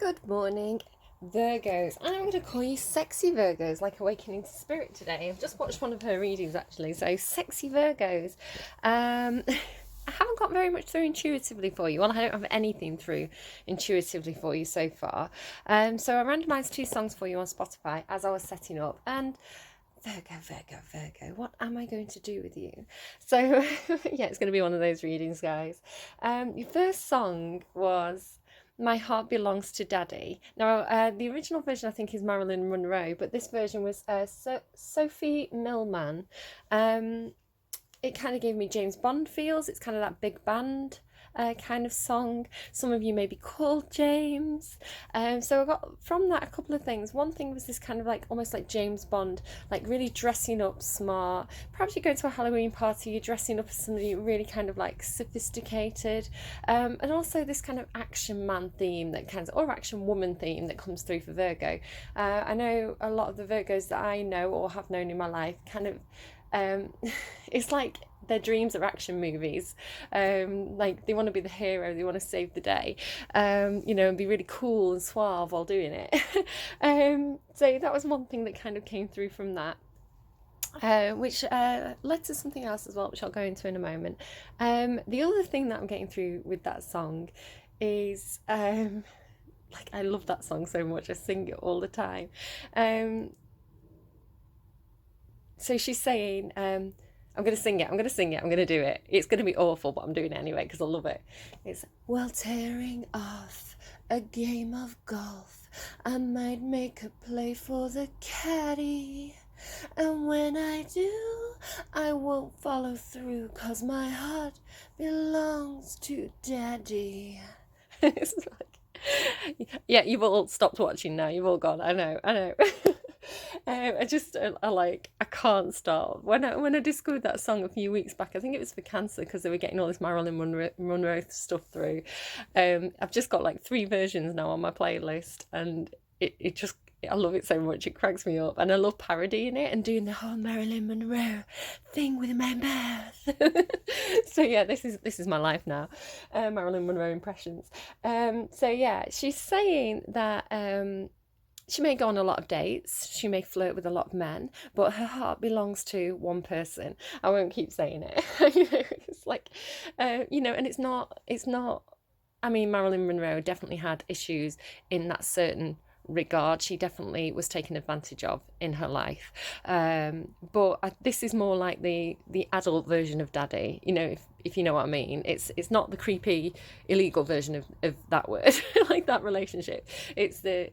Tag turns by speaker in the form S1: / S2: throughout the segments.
S1: Good morning, Virgos. And I'm going to call you sexy Virgos, like Awakening to Spirit today. I've just watched one of her readings actually, so sexy Virgos. I haven't got very much through intuitively for you. Well, I don't have anything through intuitively for you so far. So I randomised two songs for you on Spotify as I was setting up. And Virgo, what am I going to do with you? So, yeah, it's going to be one of those readings, guys. Your first song was My Heart Belongs to Daddy. Now, the original version I think is Marilyn Monroe, but this version was Sophie Milman. It kind of gave me James Bond feels. It's kind of that big band kind of song. Some of you may be called James. So I got from that a couple of things. One thing was this kind of like almost like James Bond, like really dressing up smart. Perhaps you go to a Halloween party, you're dressing up as somebody really kind of like sophisticated. And also this kind of action man theme that kind of, or action woman theme that comes through for Virgo. I know a lot of the Virgos that I know or have known in my life kind of it's like their dreams are action movies. Like they want to be the hero, they want to save the day, and be really cool and suave while doing it. So that was one thing that kind of came through from that. Which led to something else as well, which I'll go into in a moment. The other thing that I'm getting through with that song is like I love that song so much, I sing it all the time. So she's saying, I'm going to sing it, I'm going to do it. It's going to be awful, but I'm doing it anyway because I love it. It's, well, tearing off a game of golf, I might make a play for the caddy. And when I do, I won't follow through, 'cause my heart belongs to Daddy. It's like, yeah, you've all stopped watching now. You've all gone. I know. I can't stop. When I discovered that song a few weeks back, I think it was for Cancer because they were getting all this Marilyn Monroe stuff through. I've just got like 3 versions now on my playlist, and I love it so much. It cracks me up, and I love parodying it and doing the whole Marilyn Monroe thing with my mouth. So yeah, this is my life now. Marilyn Monroe impressions. So yeah, she's saying that she may go on a lot of dates, she may flirt with a lot of men, but her heart belongs to one person. I won't keep saying it. It's like, and it's not. I mean, Marilyn Monroe definitely had issues in that certain regard. She definitely was taken advantage of in her life, but this is more like the adult version of Daddy, if you know what I mean. It's not the creepy illegal version of that word like that relationship. It's the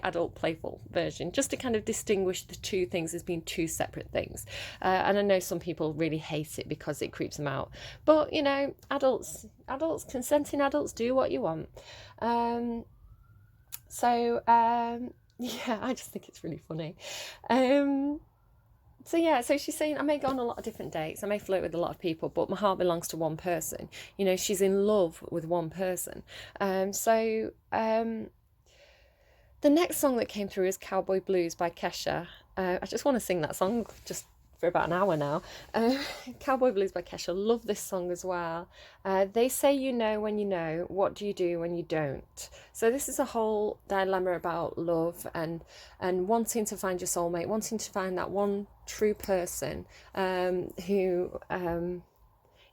S1: adult playful version, just to kind of distinguish the two things as being two separate things. And I know some people really hate it because it creeps them out, but adults, consenting adults, do what you want. Yeah, I just think it's really funny. So she's saying, I may go on a lot of different dates, I may flirt with a lot of people, but my heart belongs to one person. She's in love with one person. The next song that came through is Cowboy Blues by Kesha. I just want to sing that song just for about an hour now. Cowboy Blues by Kesha. Love this song as well. They say you know when you know. What do you do when you don't? So this is a whole dilemma about love and wanting to find your soulmate, wanting to find that one true person who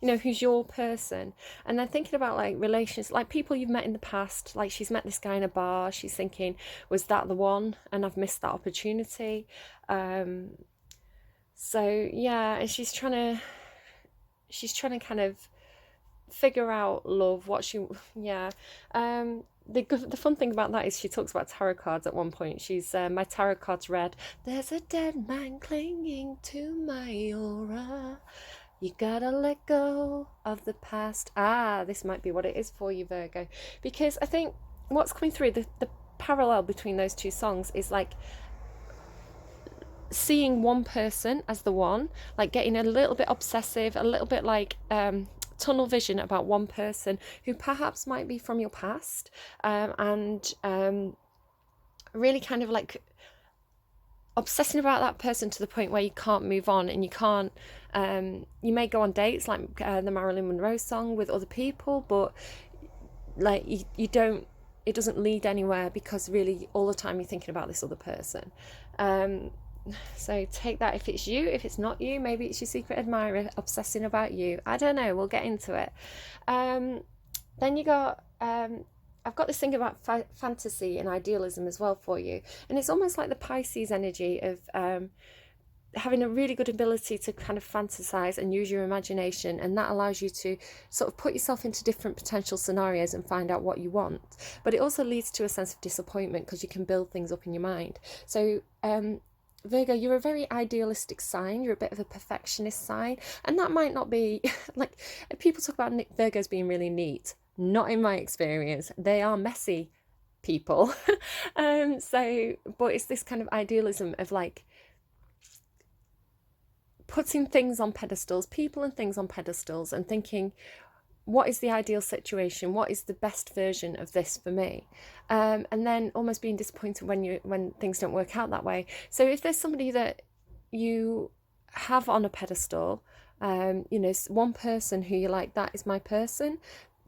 S1: who's your person. And then thinking about like relations, like people you've met in the past. Like she's met this guy in a bar, she's thinking, was that the one? And I've missed that opportunity. So yeah, and she's trying to kind of figure out love, the fun thing about that is she talks about tarot cards at one point. She's my tarot cards read, there's a dead man clinging to my aura, you gotta let go of the past. This might be what it is for you, Virgo, because I think what's coming through, the parallel between those two songs is like seeing one person as the one, like getting a little bit obsessive, a little bit like tunnel vision about one person who perhaps might be from your past, and really kind of like obsessing about that person to the point where you can't move on, and you can't you may go on dates like the Marilyn Monroe song with other people, but like you don't it doesn't lead anywhere, because really all the time you're thinking about this other person. So take that if it's you. If it's not you, maybe it's your secret admirer obsessing about you. I don't know, we'll get into it. Then you got I've got this thing about fantasy and idealism as well for you, and it's almost like the Pisces energy of having a really good ability to kind of fantasize and use your imagination, and that allows you to sort of put yourself into different potential scenarios and find out what you want. But it also leads to a sense of disappointment, because you can build things up in your mind. So Virgo, you're a very idealistic sign. You're a bit of a perfectionist sign, and that might not be like, people talk about Virgos being really neat. Not in my experience. They are messy people. But it's this kind of idealism of like putting things on pedestals, people and things on pedestals, and thinking, what is the ideal situation? What is the best version of this for me? And then almost being disappointed when things don't work out that way. So if there's somebody that you have on a pedestal, one person who you're like, that is my person.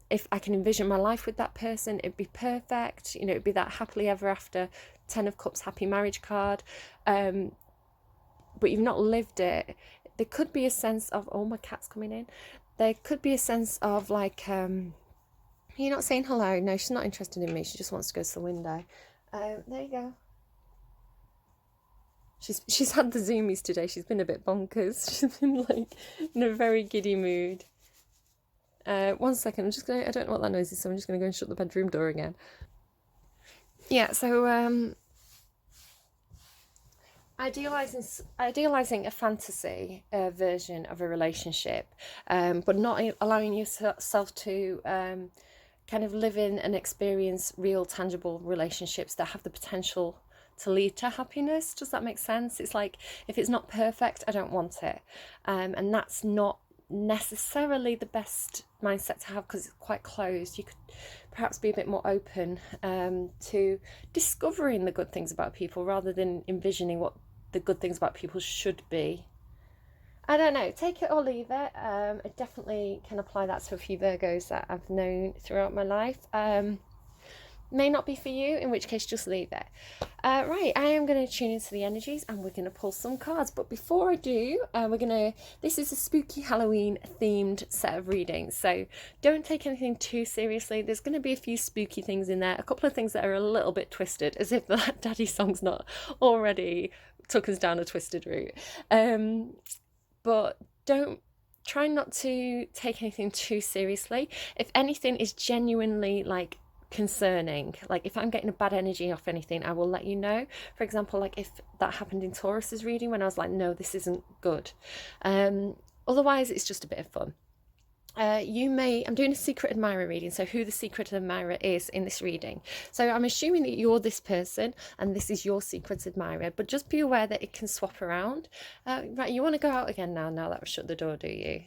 S1: If I can envision my life with that person, it'd be perfect. It'd be that happily ever after, 10 of Cups, happy marriage card. But you've not lived it. There could be a sense of, oh, my cat's coming in. There could be a sense of like, you're not saying hello. No, she's not interested in me. She just wants to go to the window. There you go. She's had the zoomies today. She's been a bit bonkers. She's been like in a very giddy mood. 1 second. I don't know what that noise is, so I'm just gonna go and shut the bedroom door again. Yeah. So idealizing a fantasy version of a relationship, but not allowing yourself to kind of live in and experience real, tangible relationships that have the potential to lead to happiness. Does that make sense? It's like, if it's not perfect, I don't want it. And that's not necessarily the best mindset to have, because it's quite closed. You could perhaps be a bit more open to discovering the good things about people, rather than envisioning what the good things about people should be. I don't know, take it or leave it. I definitely can apply that to a few Virgos that I've known throughout my life. May not be for you, in which case just leave it. Right, I am going to tune into the energies, and we're going to pull some cards. But before I do, this is a spooky Halloween themed set of readings, so don't take anything too seriously. There's going to be a few spooky things in there, a couple of things that are a little bit twisted, as if that Daddy song's not already took us down a twisted route. But try not to take anything too seriously. If anything is genuinely like concerning, like if I'm getting a bad energy off anything, I will let you know. For example, like if that happened in Taurus's reading, when I was like, no, this isn't good. Otherwise, it's just a bit of fun. I'm doing a secret admirer reading, so who the secret admirer is in this reading. So I'm assuming that you're this person and this is your secret admirer, but just be aware that it can swap around. Right, you want to go out again now that I've shut the door, do you?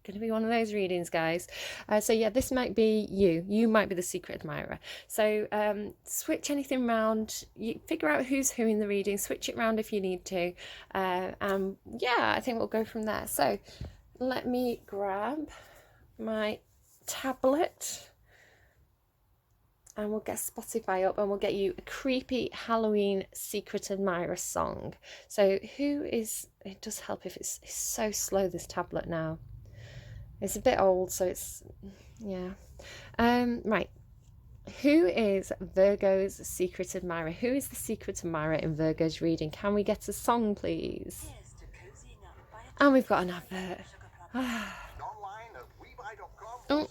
S1: Going to be one of those readings, guys. So yeah, this might be you might be the secret admirer. So switch anything around, you figure out who's who in the reading, switch it around if you need to, yeah, I think we'll go from there. So let me grab my tablet and we'll get Spotify up, and we'll get you a creepy Halloween secret admirer song. So it does help if it's so slow, this tablet now. It's a bit old, so it's, yeah. Right. Who is Virgo's secret admirer? Who is the secret admirer in Virgo's reading? Can we get a song, please? And we've got an advert. Oh.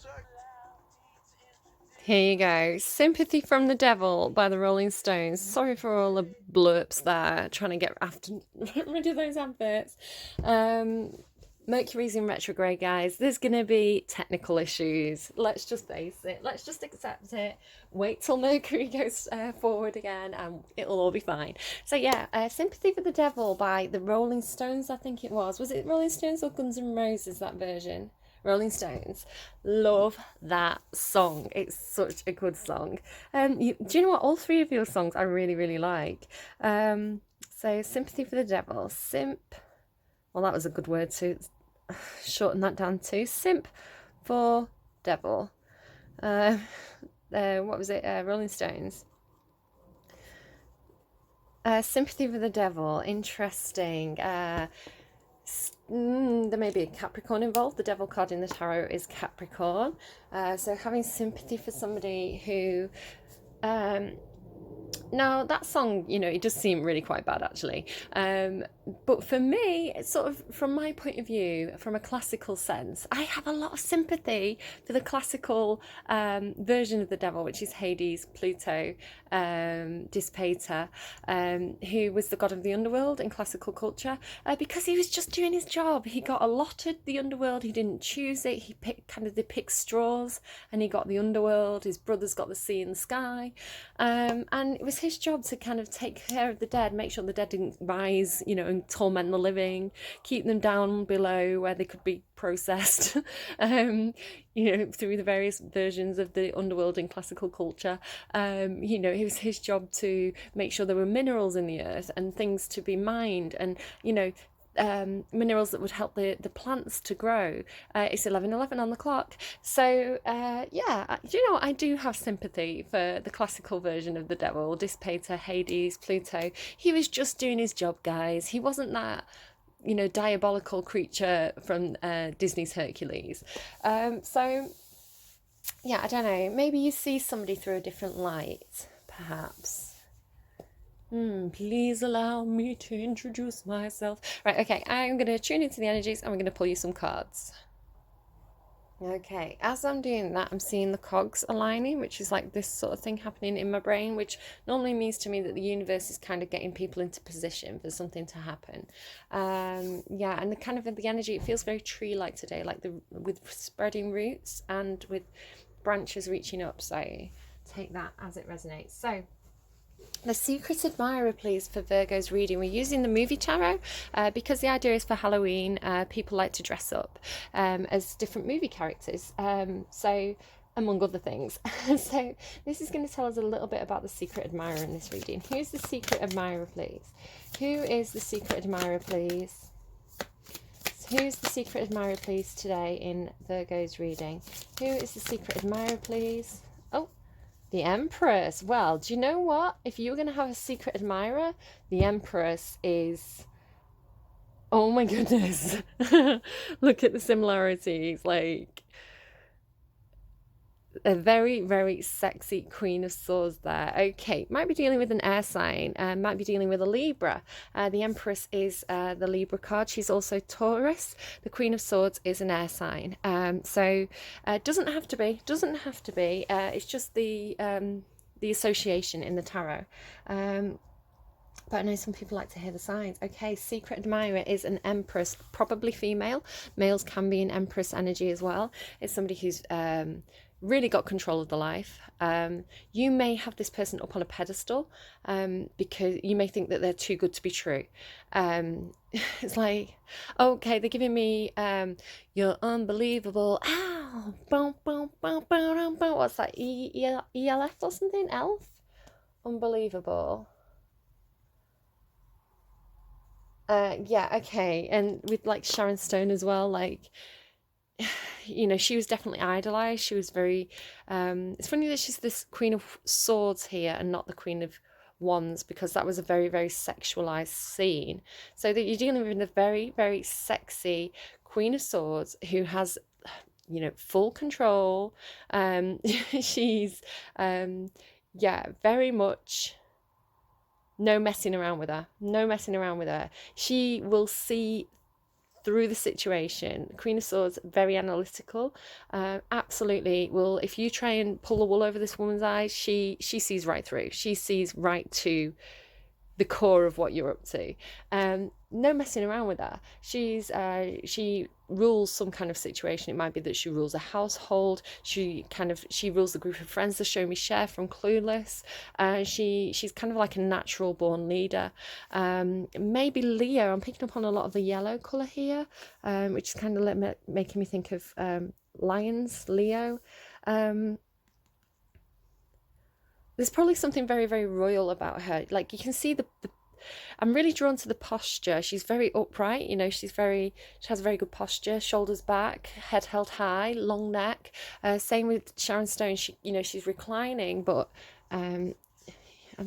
S1: Here you go. Sympathy from the Devil by the Rolling Stones. Sorry for all the blurps there, trying to get rid of those adverts. Mercury's in retrograde, guys. There's going to be technical issues. Let's just face it. Let's just accept it. Wait till Mercury goes forward again and it'll all be fine. So yeah, Sympathy for the Devil by the Rolling Stones, I think it was. Was it Rolling Stones or Guns N' Roses, that version? Rolling Stones. Love that song. It's such a good song. Do you know what? All three of your songs I really, really like. So Sympathy for the Devil. Well, that was a good word to shorten that down to. Simp for Devil. What was it? Rolling Stones. Sympathy for the Devil. Interesting. There may be a Capricorn involved. The devil card in the tarot is Capricorn. So having sympathy for somebody who... Now, that song, it does seem really quite bad, actually. But for me, it's sort of, from my point of view, from a classical sense, I have a lot of sympathy for the classical version of the devil, which is Hades, Pluto, Dispater, who was the god of the underworld in classical culture, because he was just doing his job. He got allotted the underworld. He didn't choose it. He picked straws, and he got the underworld. His brothers got the sea and the sky, and it was his job to kind of take care of the dead, make sure the dead didn't rise, and torment the living, keep them down below where they could be processed, through the various versions of the underworld in classical culture. It was his job to make sure there were minerals in the earth and things to be mined, and minerals that would help the plants to grow. It's 11:11 on the clock. So I do have sympathy for the classical version of the devil, Dispater, Hades, Pluto. He was just doing his job, guys. He wasn't that diabolical creature from Disney's Hercules. I don't know, maybe you see somebody through a different light, perhaps. Please allow me to introduce myself. Right, okay, I'm going to tune into the energies and we're going to pull you some cards. Okay, as I'm doing that, I'm seeing the cogs aligning, which is like this sort of thing happening in my brain, which normally means to me that the universe is kind of getting people into position for something to happen. And the kind of the energy, it feels very tree-like today, like with spreading roots and with branches reaching up. So take that as it resonates. So the secret admirer, please, for Virgo's reading. We're using the movie tarot because the idea is for Halloween. People like to dress up as different movie characters. So among other things. So this is going to tell us a little bit about the secret admirer in this reading. Who's the secret admirer, please? Who is the secret admirer, please? Who's the secret admirer, please, today in Virgo's reading? Who is the secret admirer, please? Oh, the Empress. Well, do you know what? If you were going to have a secret admirer, the Empress is... Oh my goodness. Look at the similarities. Like, a very, very sexy Queen of Swords there. Okay, might be dealing with an air sign, might be dealing with a Libra. The Empress is the Libra card. She's also Taurus. The Queen of Swords is an air sign. So doesn't have to be. It's just the association in the tarot. But I know some people like to hear the signs. Okay, secret admirer is an Empress, probably female. Males can be an Empress energy as well. It's somebody who's really got control of the life. You may have this person up on a pedestal because you may think that they're too good to be true. It's like, okay, they're giving me you're unbelievable. Ow! Boom, boom, boom, boom, boom. What's that? ELF or something? Elf? Unbelievable. Okay. And with like Sharon Stone as well, like, she was definitely idolized. She was very it's funny that she's this Queen of Swords here and not the Queen of Wands, because that was a very, very sexualized scene. So that you're dealing with a very, very sexy Queen of Swords who has full control. She's very much no messing around with her. She will see through the situation. Queen of Swords, very analytical. Absolutely will, if you try and pull the wool over this woman's eyes, she sees right through. She sees right to the core of what you're up to. No messing around with her. She rules some kind of situation. It might be that she rules a household. She rules the group of friends that show me Cher from Clueless. She's kind of like a natural born leader. Maybe Leo. I'm picking up on a lot of the yellow colour here, which is kind of making me think of lions, Leo. There's probably something very, very royal about her. Like, you can see the I'm really drawn to the posture. She's very upright, you know, she has very good posture, shoulders back, head held high, long neck. Same with Sharon Stone. She's reclining, but I'll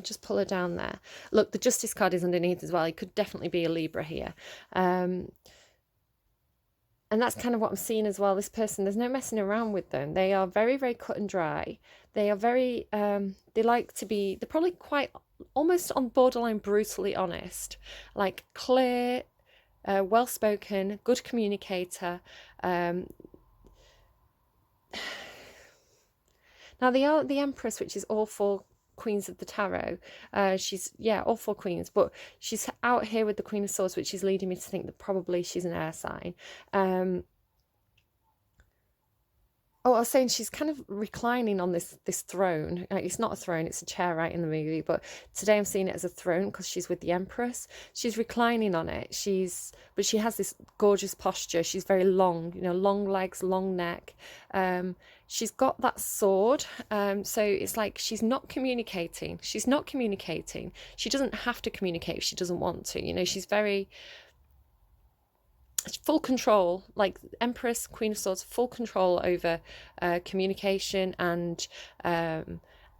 S1: just pull her down there. Look, the Justice card is underneath as well. It could definitely be a Libra here. And that's kind of what I'm seeing as well. This person, there's no messing around with them. They are very, very cut and dry. They are very, they're probably quite almost on borderline brutally honest, like clear, well-spoken, good communicator. Now they are the Empress, which is all four Queens of the Tarot. All four Queens, but she's out here with the Queen of Swords, which is leading me to think that probably she's an air sign. I was saying she's kind of reclining on this throne. It's not a throne, it's a chair right in the movie, but today I'm seeing it as a throne because she's with the Empress. She's reclining on it. But she has this gorgeous posture. She's very long, long legs, long neck. She's got that sword. So it's like she's not communicating. She doesn't have to communicate if she doesn't want to. She's very full control, like Empress, Queen of Swords, full control over communication and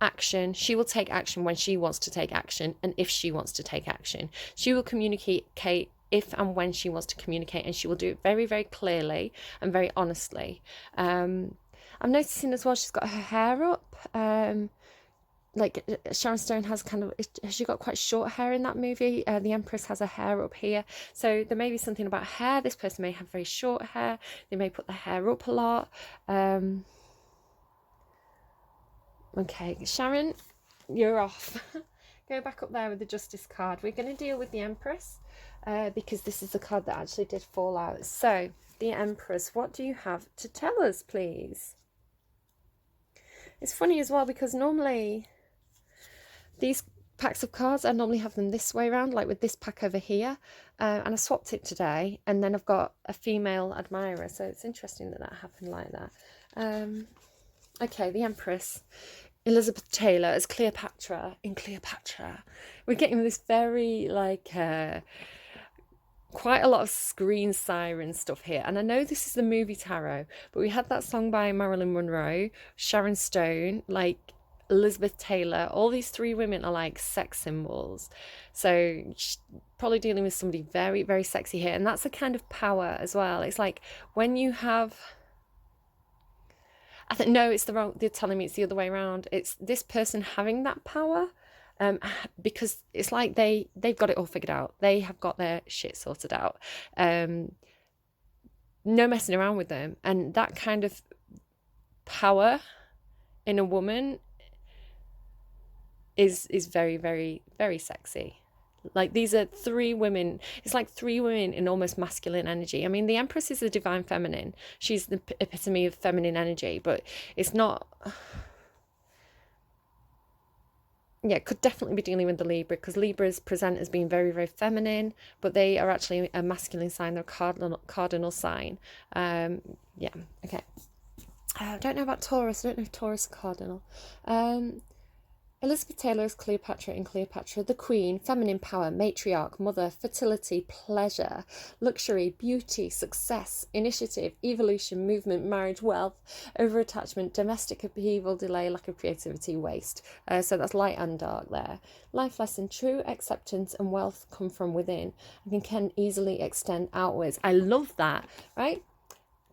S1: action. She will take action when she wants to take action, and if she wants to take action. She will communicate if and when she wants to communicate, and she will do it very, very clearly and very honestly. I'm noticing as well she's got her hair up. Like Sharon Stone has she got quite short hair in that movie. The Empress has her hair up here. So there may be something about hair. This person may have very short hair. They may put the hair up a lot. Okay, Sharon, you're off. Go back up there with the Justice card. We're going to deal with the Empress because this is the card that actually did fall out. So, the Empress, what do you have to tell us, please? It's funny as well because normally these packs of cards, I normally have them this way around, like with this pack over here. And I swapped it today, and then I've got a female admirer. So it's interesting that happened like that. Okay, the Empress. Elizabeth Taylor as Cleopatra in Cleopatra. We're getting this very, quite a lot of screen siren stuff here. And I know this is the movie tarot, but we had that song by Marilyn Monroe, Sharon Stone, Elizabeth Taylor. All these three women are like sex symbols. So probably dealing with somebody very, very sexy here. And that's a kind of power as well. It's like when you have... they're telling me it's the other way around. It's this person having that power, because it's like they've got it all figured out. They have got their shit sorted out. No messing around with them. And that kind of power in a woman is very, very, very sexy. Like, these are three women. It's like three women in almost masculine energy. I mean, the Empress is the divine feminine. She's the epitome of feminine energy, but it's not... Yeah, could definitely be dealing with the Libra, because Libras present as being very, very feminine, but they are actually a masculine sign. They're a cardinal sign. Yeah, okay. I don't know about Taurus. I don't know if Taurus is cardinal. Elizabeth Taylor is Cleopatra in Cleopatra, the Queen, feminine power, matriarch, mother, fertility, pleasure, luxury, beauty, success, initiative, evolution, movement, marriage, wealth, over-attachment, domestic upheaval, delay, lack of creativity, waste. So that's light and dark there. Life lesson, true acceptance and wealth come from within and can easily extend outwards. I love that, right?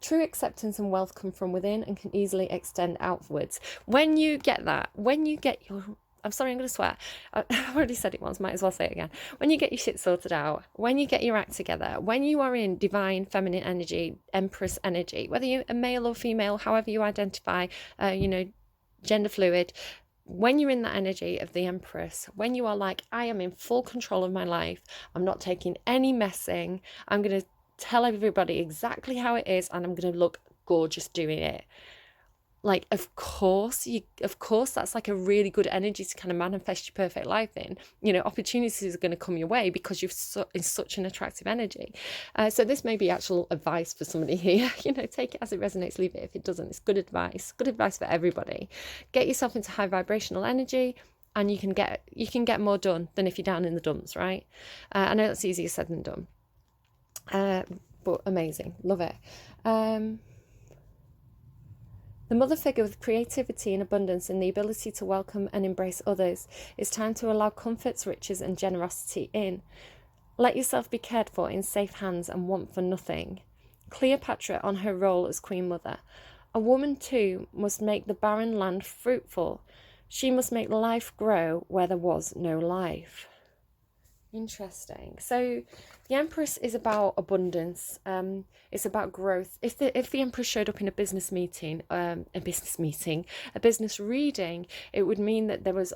S1: True acceptance and wealth come from within and can easily extend outwards. When you get that, when you get your... I'm sorry, I'm going to swear. I've already said it once, might as well say it again. When you get your shit sorted out, when you get your act together, when you are in divine feminine energy, Empress energy, whether you're a male or female, however you identify, gender fluid, when you're in that energy of the Empress, when you are like, I am in full control of my life, I'm not taking any messing, I'm going to tell everybody exactly how it is, and I'm going to look gorgeous doing it. Like, of course that's like a really good energy to kind of manifest your perfect life in. Opportunities are going to come your way because you're in such an attractive energy. So this may be actual advice for somebody here. Take it as it resonates, leave it if it doesn't. It's good advice for everybody. Get yourself into high vibrational energy and you can get more done than if you're down in the dumps, right? I know that's easier said than done, but amazing, love it. The mother figure with creativity and abundance and the ability to welcome and embrace others. It's time to allow comforts, riches and generosity in. Let yourself be cared for in safe hands and want for nothing. Cleopatra on her role as Queen Mother. A woman too must make the barren land fruitful. She must make life grow where there was no life. Interesting. So the Empress is about abundance. It's about growth. If the Empress showed up in a business meeting, a business reading, it would mean that there was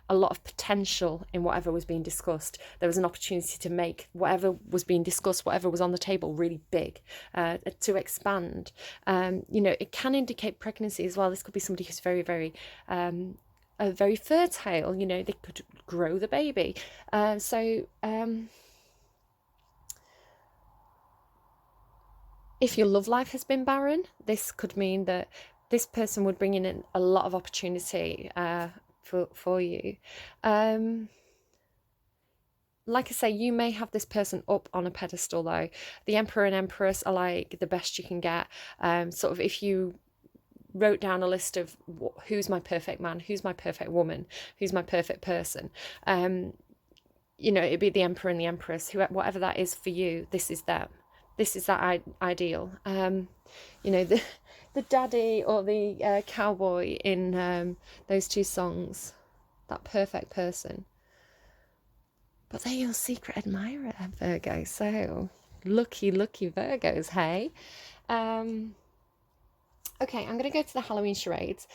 S1: a lot of potential in whatever was being discussed. There was an opportunity to make whatever was being discussed, whatever was on the table, really big, to expand. It can indicate pregnancy as well. This could be somebody who's very, very very fertile. They could grow the baby. If your love life has been barren, this could mean that this person would bring in a lot of opportunity for you. Like I say, you may have this person up on a pedestal though. The Emperor and Empress are like the best you can get. Sort of if you wrote down a list of who's my perfect man, who's my perfect woman, who's my perfect person, it'd be the Emperor and the Empress, whatever that is for you. This is them. This is that ideal. The daddy or the cowboy in those two songs, that perfect person. But they're your secret admirer, Virgo. So lucky Virgos, hey. Okay, I'm going to go to the Halloween charades.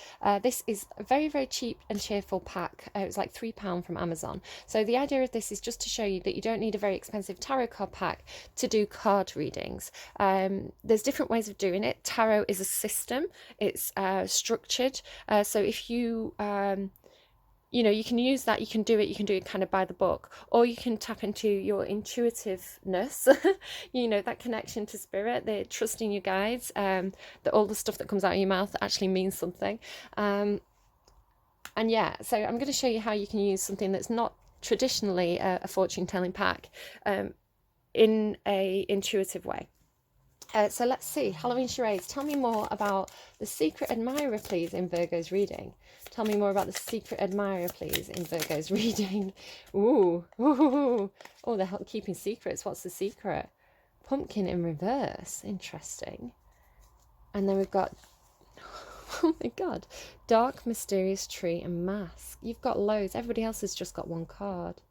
S1: This is a very, very cheap and cheerful pack. It was like £3 from Amazon. So the idea of this is just to show you that you don't need a very expensive tarot card pack to do card readings. There's different ways of doing it. Tarot is a system. It's structured. So if you... you can use that, you can do it kind of by the book, or you can tap into your intuitiveness, that connection to spirit, the trusting your guides, that all the stuff that comes out of your mouth actually means something. So I'm going to show you how you can use something that's not traditionally a fortune telling pack in a intuitive way. So let's see, Halloween charades. Tell me more about the secret admirer, please, in Virgo's reading. Tell me more about the secret admirer, please, in Virgo's reading. Ooh. Oh, they're keeping secrets. What's the secret? Pumpkin in reverse. Interesting. And then we've got, oh my God, dark, mysterious tree and mask. You've got loads. Everybody else has just got one card.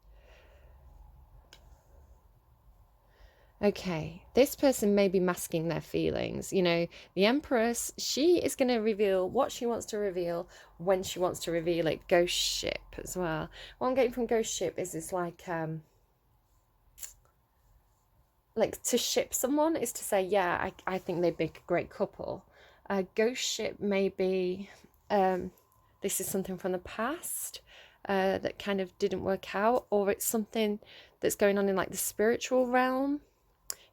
S1: Okay, this person may be masking their feelings. The Empress, she is going to reveal what she wants to reveal when she wants to reveal it. Ghost ship as well. What I'm getting from ghost ship is this like to ship someone is to say, yeah, I think they'd make a great couple. Ghost ship may be, this is something from the past that kind of didn't work out, or it's something that's going on in like the spiritual realm.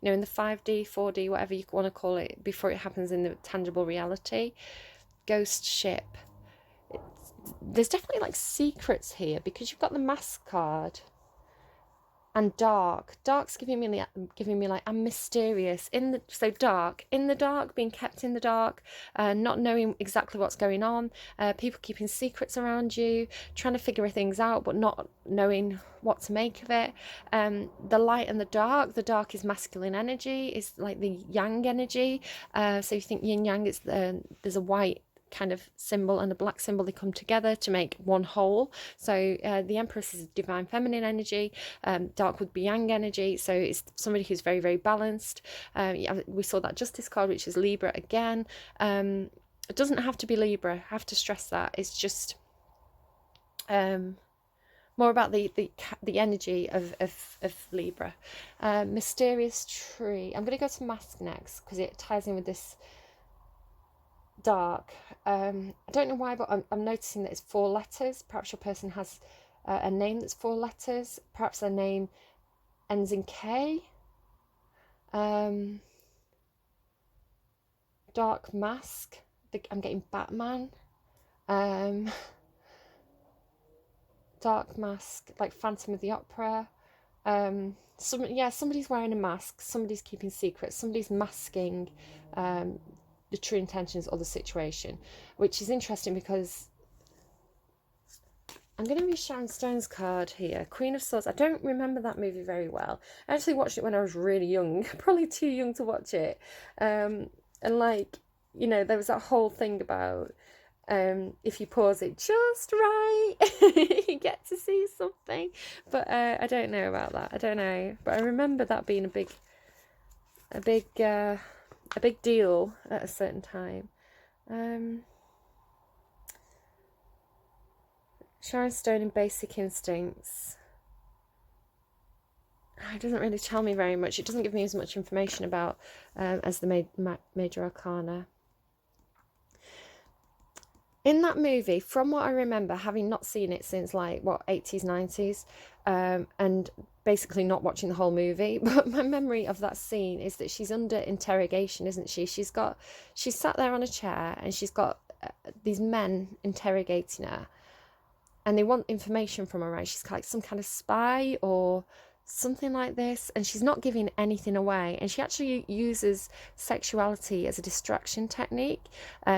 S1: In the 5D, 4D, whatever you want to call it, before it happens in the tangible reality. Ghost ship. There's definitely like secrets here, because you've got the mask card. And dark. Dark's giving me like I'm mysterious. So dark. In the dark, being kept in the dark, not knowing exactly what's going on, people keeping secrets around you, trying to figure things out but not knowing what to make of it. The light and the dark is masculine energy, is like the yang energy. So you think yin yang, it's there's a white kind of symbol and a black symbol, they come together to make one whole. So the Empress is divine feminine energy, dark would be yang energy, so it's somebody who's very, very balanced. We saw that Justice card, which is Libra again. It doesn't have to be Libra, I have to stress that. It's just more about the energy of Libra. Mysterious tree. I'm going to go to mask next because it ties in with this dark. I don't know why, but I'm noticing that it's 4 letters. Perhaps your person has a name that's 4 letters. Perhaps their name ends in K. Dark mask. I'm getting Batman. dark mask, like Phantom of the Opera. Somebody's wearing a mask, somebody's keeping secrets, somebody's masking the true intentions of the situation, which is interesting because I'm going to read Sharon Stone's card here, Queen of Swords. I don't remember that movie very well. I actually watched it when I was really young, probably too young to watch it. And like, you know, there was that whole thing about if you pause it just right, you get to see something. But I don't know about that. I don't know. But I remember that being a big deal at a certain time. Sharon Stone in Basic Instincts. It doesn't really tell me very much. It doesn't give me as much information about as the Major Arcana. In that movie, from what I remember, having not seen it since like 80s, 90s, and basically not watching the whole movie, but my memory of that scene is that she's under interrogation, isn't she? She's sat there on a chair and she's got these men interrogating her, and they want information from her, right? She's like some kind of spy or something like this, and she's not giving anything away, and she actually uses sexuality as a distraction technique.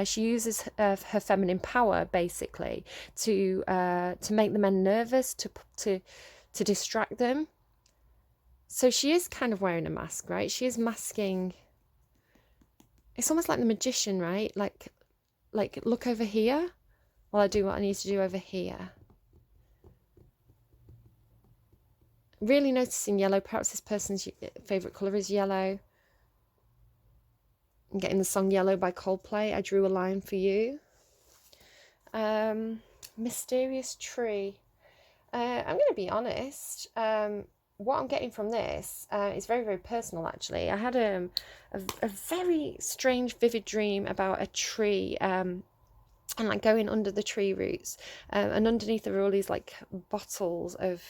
S1: She uses her feminine power basically to make the men nervous, to distract them. So she is kind of wearing a mask, right? She is masking. It's almost like the magician, right? Like look over here while I do what I need to do over here. Really noticing yellow. Perhaps this person's favourite colour is yellow. I'm getting the song Yellow by Coldplay. I Drew a Line for You. Mysterious Tree. I'm going to be honest. What I'm getting from this is very, very personal, actually. I had a very strange, vivid dream about a tree and like going under the tree roots. And underneath there were all these like bottles of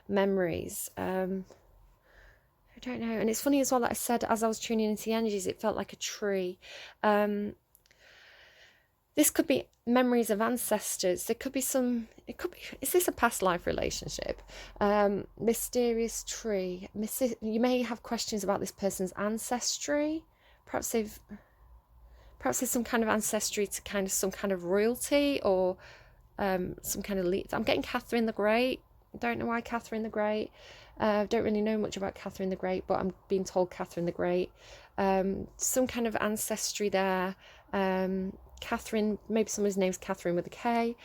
S1: memories. I don't know. And it's funny as well that I said as I was tuning into the energies, it felt like a tree. This could be memories of ancestors. There could be is this a past life relationship? Mysterious tree. You may have questions about this person's ancestry. Perhaps there's some kind of ancestry to kind of some kind of royalty or some kind of I'm getting Catherine the Great. Don't know why Catherine the Great. Don't really know much about Catherine the Great, but I'm being told Catherine the Great. Some kind of ancestry there. Catherine, maybe someone's name's Catherine with a K.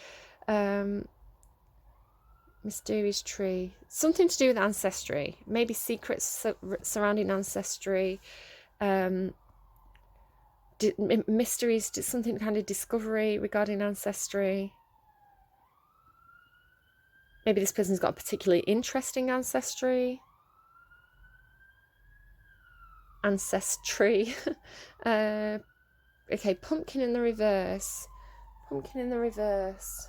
S1: Mysterious tree. Something to do with ancestry. Maybe secrets surrounding ancestry. Mysteries, something kind of discovery regarding ancestry. Maybe this person's got a particularly interesting ancestry. Ancestry. Okay, pumpkin in the reverse. Pumpkin in the reverse.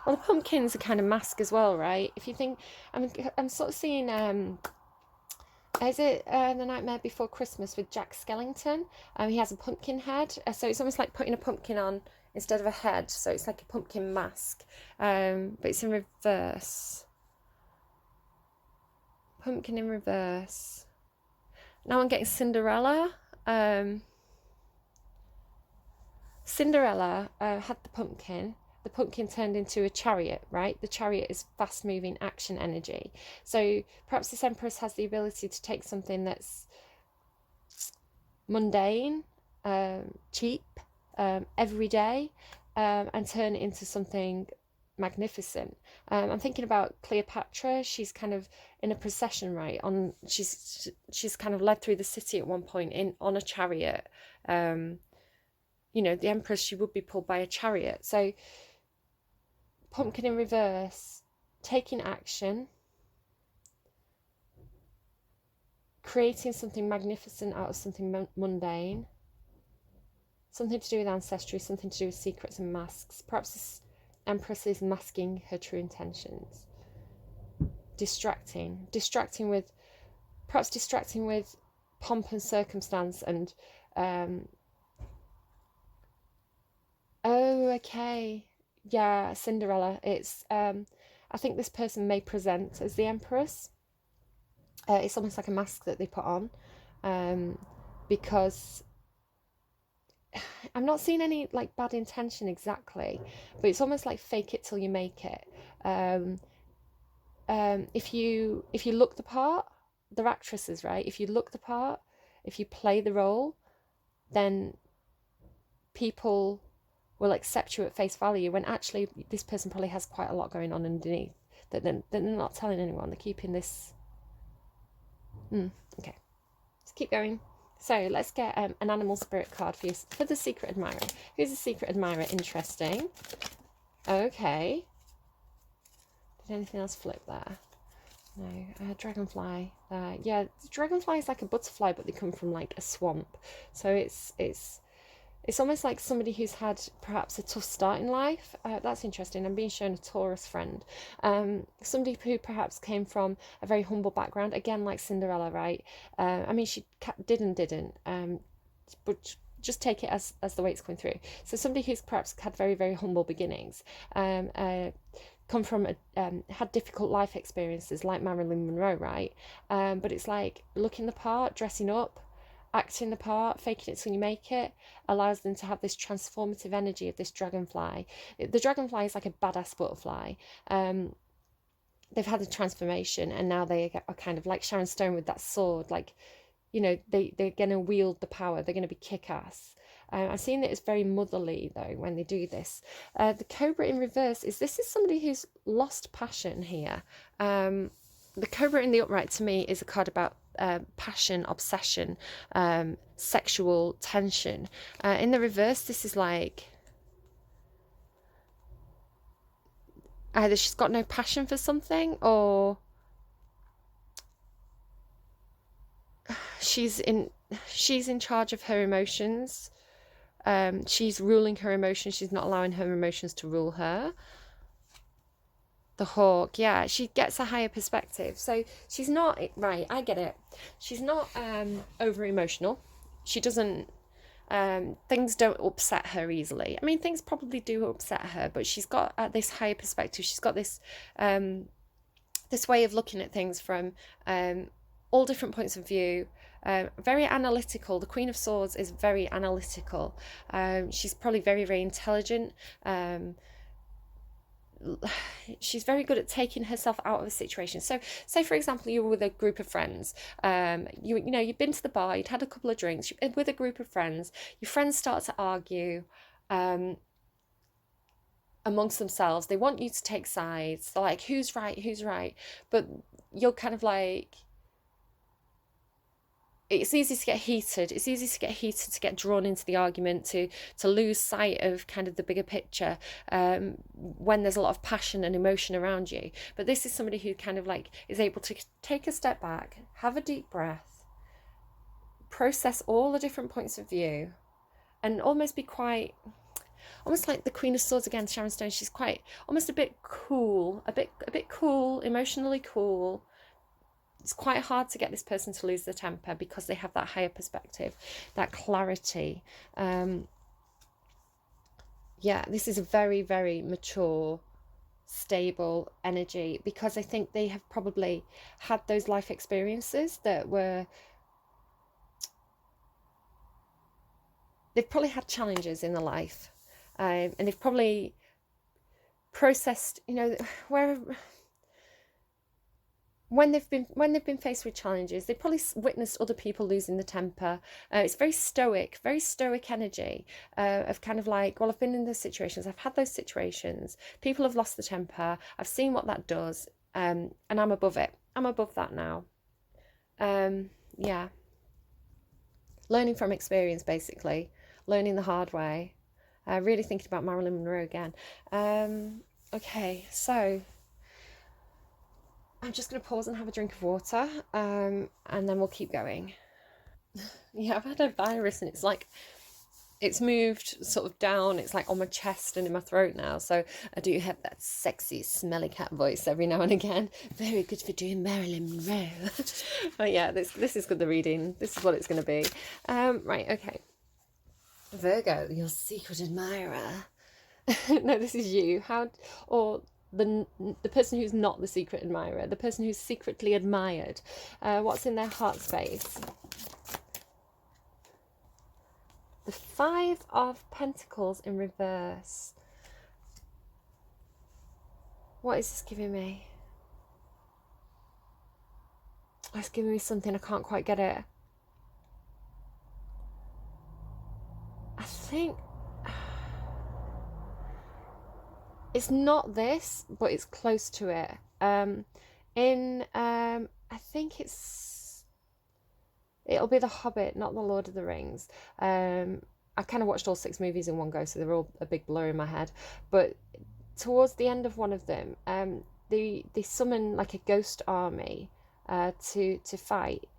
S1: Well, the pumpkin's a kind of mask as well, right? If you think, I'm sort of seeing, is it The Nightmare Before Christmas with Jack Skellington? He has a pumpkin head, so it's almost like putting a pumpkin on instead of a head, so it's like a pumpkin mask, but it's in reverse. Pumpkin in reverse. Now I'm getting Cinderella. Cinderella had the pumpkin. The pumpkin turned into a chariot, right? The chariot is fast-moving action energy. So perhaps this Empress has the ability to take something that's mundane, cheap, everyday, and turn it into something magnificent. I'm thinking about Cleopatra. She's kind of in a procession, right? She's kind of led through the city at one point on a chariot. You know, the Empress, she would be pulled by a chariot. So pumpkin in reverse, taking action, creating something magnificent out of something mundane, something to do with ancestry, something to do with secrets and masks. Perhaps this Empress is masking her true intentions. Distracting with pomp and circumstance and Oh, okay. Yeah, Cinderella. It's I think this person may present as the Empress. It's almost like a mask that they put on, um, because I'm not seeing any like bad intention exactly, but it's almost like fake it till you make it. Um, if you look the part, they're actresses, right? If you look the part, if you play the role, then people will accept you at face value. When actually this person probably has quite a lot going on underneath that they're not telling anyone. They're keeping this. Okay, let's keep going. So let's get an animal spirit card for you for the secret admirer. Who's the secret admirer? Interesting. Okay. Did anything else flip there? No. Dragonfly. Yeah, dragonfly is like a butterfly, but they come from like a swamp. So it's almost like somebody who's had perhaps a tough start in life. That's interesting. I'm being shown a Taurus friend. Somebody who perhaps came from a very humble background. Again, like Cinderella, right? I mean, she did and didn't. But just take it as the way it's going through. So somebody who's perhaps had very, very humble beginnings. Come from had difficult life experiences like Marilyn Monroe, right? But it's like looking the part, dressing up, acting the part, faking it till you make it, allows them to have this transformative energy of this dragonfly. The dragonfly is like a badass butterfly. They've had a transformation and now they are kind of like Sharon Stone with that sword, like, you know, they're going to wield the power, they're going to be kick-ass. I've seen it as very motherly though when they do this. The Cobra in reverse is somebody who's lost passion here. The Cobra in the upright to me is a card about passion, obsession, sexual tension. In the reverse, this is like either she's got no passion for something or she's in charge of her emotions. She's ruling her emotions. She's not allowing her emotions to rule her. The hawk, yeah, she gets a higher perspective. So she's not, right, I get it. She's not over emotional. She doesn't, things don't upset her easily. I mean, things probably do upset her, but she's got this higher perspective. She's got this this way of looking at things from all different points of view. Very analytical. The Queen of Swords is very analytical. She's probably very, very intelligent. She's very good at taking herself out of a situation. So say for example you were with a group of friends, you know you've been to the bar, you'd had a couple of drinks with a group of friends, your friends start to argue amongst themselves. They want you to take sides. They're like, who's right, but you're kind of like, it's easy to get heated. It's easy to get heated, to get drawn into the argument, to lose sight of kind of the bigger picture when there's a lot of passion and emotion around you. But this is somebody who kind of like is able to take a step back, have a deep breath, process all the different points of view, and almost be quite, almost like the Queen of Swords again, Sharon Stone. She's quite almost a bit cool, a bit cool, emotionally cool. It's quite hard to get this person to lose their temper because they have that higher perspective, that clarity. Yeah, this is a very, very mature, stable energy because I think they have probably had those life experiences that were, they've probably had challenges in their life, and they've probably processed, you know, where when they've been faced with challenges, they've probably witnessed other people losing the temper. It's very stoic energy of kind of like, well, I've been in those situations, I've had those situations, people have lost the temper, I've seen what that does, and I'm above it. I'm above that now. Yeah, learning from experience, basically, learning the hard way. Really thinking about Marilyn Monroe again. Okay, so I'm just going to pause and have a drink of water, and then we'll keep going. Yeah, I've had a virus and it's like, it's moved sort of down. It's like on my chest and in my throat now. So I do have that sexy, smelly cat voice every now and again. Very good for doing Marilyn Monroe. But yeah, this is good, the reading. This is what it's going to be. Right, okay. Virgo, your secret admirer. No, this is you. How, or the person who's not the secret admirer, the person who's secretly admired. What's in their heart space? The Five of Pentacles in reverse. What is this giving me? Oh, it's giving me something, I can't quite get it. I think it's not this, but it's close to it. I think it'll be The Hobbit, not The Lord of the Rings. I kind of watched all 6 movies in one go, so they're all a big blur in my head. But towards the end of one of them, they summon like a ghost army to fight,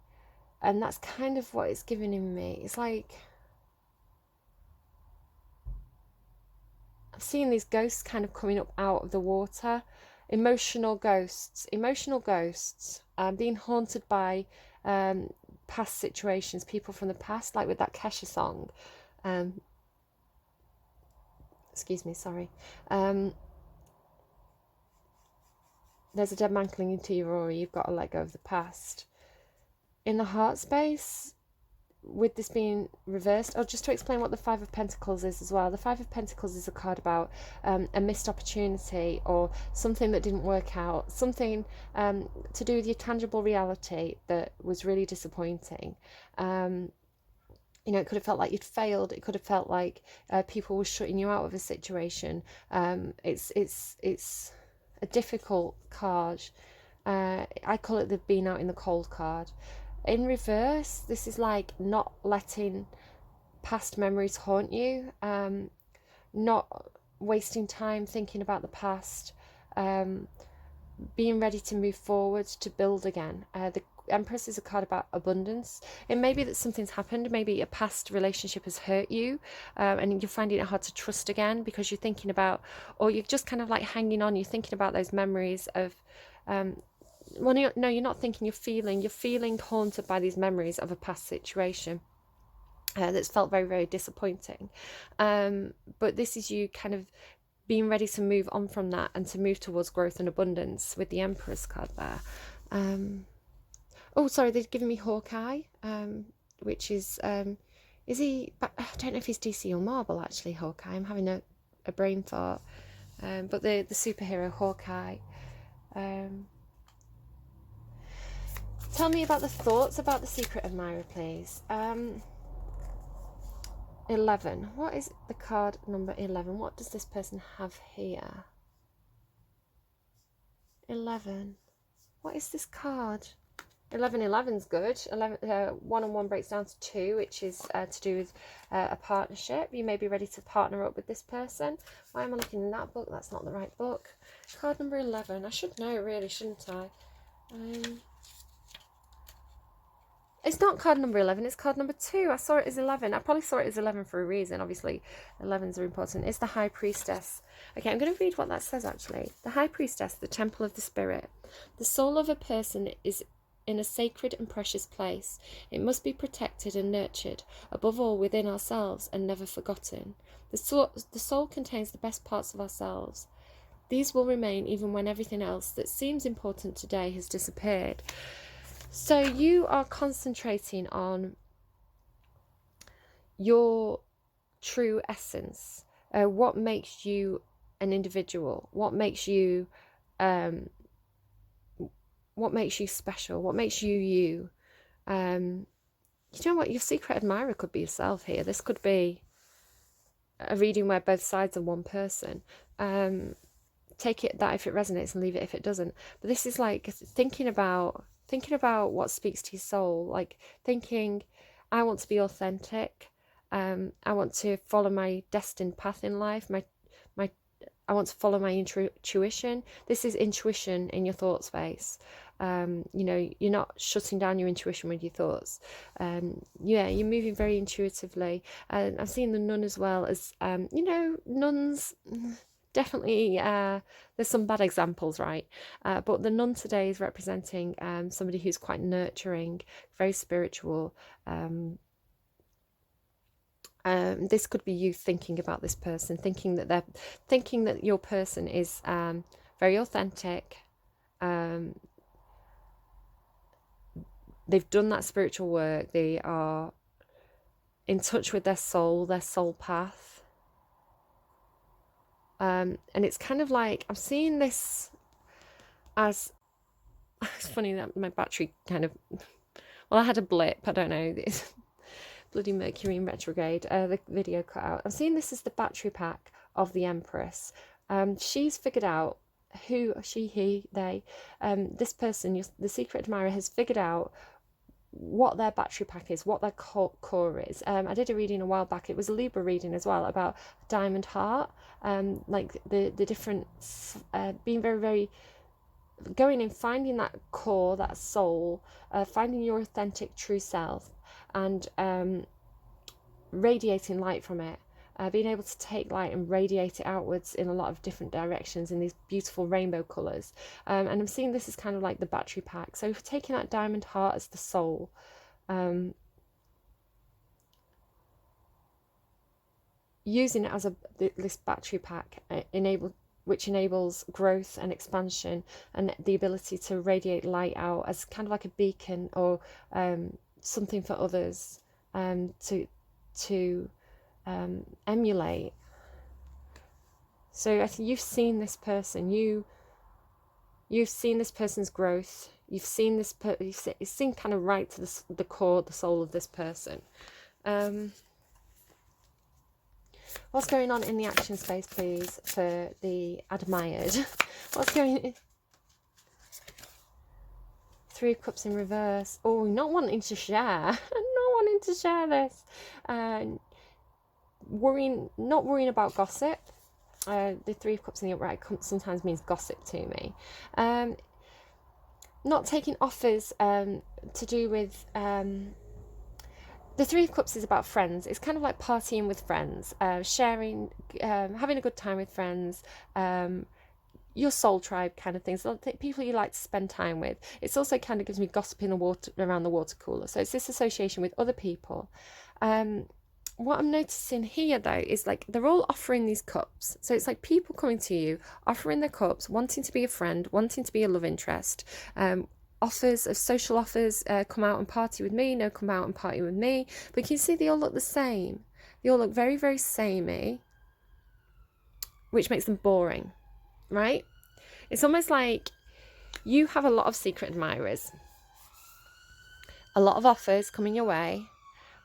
S1: and that's kind of what it's giving in me. It's like I'm seeing these ghosts kind of coming up out of the water, emotional ghosts, being haunted by past situations, people from the past, like with that Kesha song. Excuse me, sorry. There's a dead man clinging to your aura. You've got to let go of the past. In the heart space, with this being reversed, just to explain what the Five of Pentacles is as well. The Five of Pentacles is a card about a missed opportunity or something that didn't work out, something to do with your tangible reality that was really disappointing. You know, it could have felt like you'd failed. It could have felt like people were shutting you out of a situation. It's a difficult card. I call it the being out in the cold card. In reverse, this is like not letting past memories haunt you, not wasting time thinking about the past, being ready to move forward, to build again. The Empress is a card about abundance. It may be that something's happened, maybe a past relationship has hurt you, and you're finding it hard to trust again because you're thinking about, or you're just kind of like hanging on, you're thinking about those memories of well, no, you're not thinking, you're feeling haunted by these memories of a past situation that's felt very, very disappointing. But this is you kind of being ready to move on from that and to move towards growth and abundance with the Empress card there. Oh, sorry, they've given me Hawkeye, which is he, I don't know if he's DC or Marvel, actually, Hawkeye. I'm having a brain thought. But the superhero Hawkeye. Tell me about the thoughts about the secret admirer, please. 11. What is the card number 11? What does this person have here? 11. What is this card? 11's good. 1 and 1 breaks down to 2, which is to do with a partnership. You may be ready to partner up with this person. Why am I looking in that book? That's not the right book. Card number 11. I should know, really, shouldn't I? It's not card number 11, it's card number 2. I saw it as 11. I probably saw it as 11 for a reason. Obviously, 11s are important. It's the High Priestess. Okay, I'm going to read what that says, actually. The High Priestess, the Temple of the Spirit. The soul of a person is in a sacred and precious place. It must be protected and nurtured, above all within ourselves and never forgotten. The soul contains the best parts of ourselves. These will remain even when everything else that seems important today has disappeared. So you are concentrating on your true essence. What makes you an individual? What makes you special? What makes you you? You know what? Your secret admirer could be yourself here. This could be a reading where both sides are one person. Take it that if it resonates and leave it if it doesn't. But this is like thinking about what speaks to your soul, like thinking, I want to be authentic, I want to follow my destined path in life, I want to follow my intuition. This is intuition in your thought space. You know, you're not shutting down your intuition with your thoughts. Yeah, you're moving very intuitively. And I'm seeing the nun as well as, you know, nuns... Definitely, there's some bad examples, right? But the nun today is representing somebody who's quite nurturing, very spiritual, This could be you thinking about this person, thinking that your person is very authentic. They've done that spiritual work. They are in touch with their soul path. And it's kind of like, I'm seeing this as, it's funny that my battery kind of, well, I had a blip, I don't know, this bloody Mercury in retrograde, the video cut out. I'm seeing this as the battery pack of the Empress. She's figured out who, she, he, they, this person, the secret admirer, has figured out what their battery pack is, what their core is. I did a reading a while back, it was a Libra reading as well, about diamond heart, like the different, being very, very, going in, finding that core, that soul, finding your authentic true self, and radiating light from it. Being able to take light and radiate it outwards in a lot of different directions in these beautiful rainbow colours. And I'm seeing this as kind of like the battery pack. So if we're taking that diamond heart as the soul, using it as this battery pack, which enables growth and expansion and the ability to radiate light out as kind of like a beacon, or something for others to emulate. So I think you've seen this person, you've seen this person's growth, you've seen you've seen kind of right to the core, the soul of this person. What's going on in the action space, please, for the admired? What's going on? Three of Cups in reverse. Oh, not wanting to share. Not wanting to share this. Not worrying about gossip. The Three of Cups in the upright sometimes means gossip to me. Not taking offers to do with... the Three of Cups is about friends. It's kind of like partying with friends, sharing, having a good time with friends, your soul tribe kind of things, people you like to spend time with. It's also kind of gives me gossiping around the water cooler. So it's this association with other people. What I'm noticing here, though, is like they're all offering these cups. So it's like people coming to you, offering their cups, wanting to be a friend, wanting to be a love interest. Offers of social offers, come out and party with me, no, come out and party with me. But you can see they all look the same. They all look very, very samey, which makes them boring, right? It's almost like you have a lot of secret admirers, a lot of offers coming your way,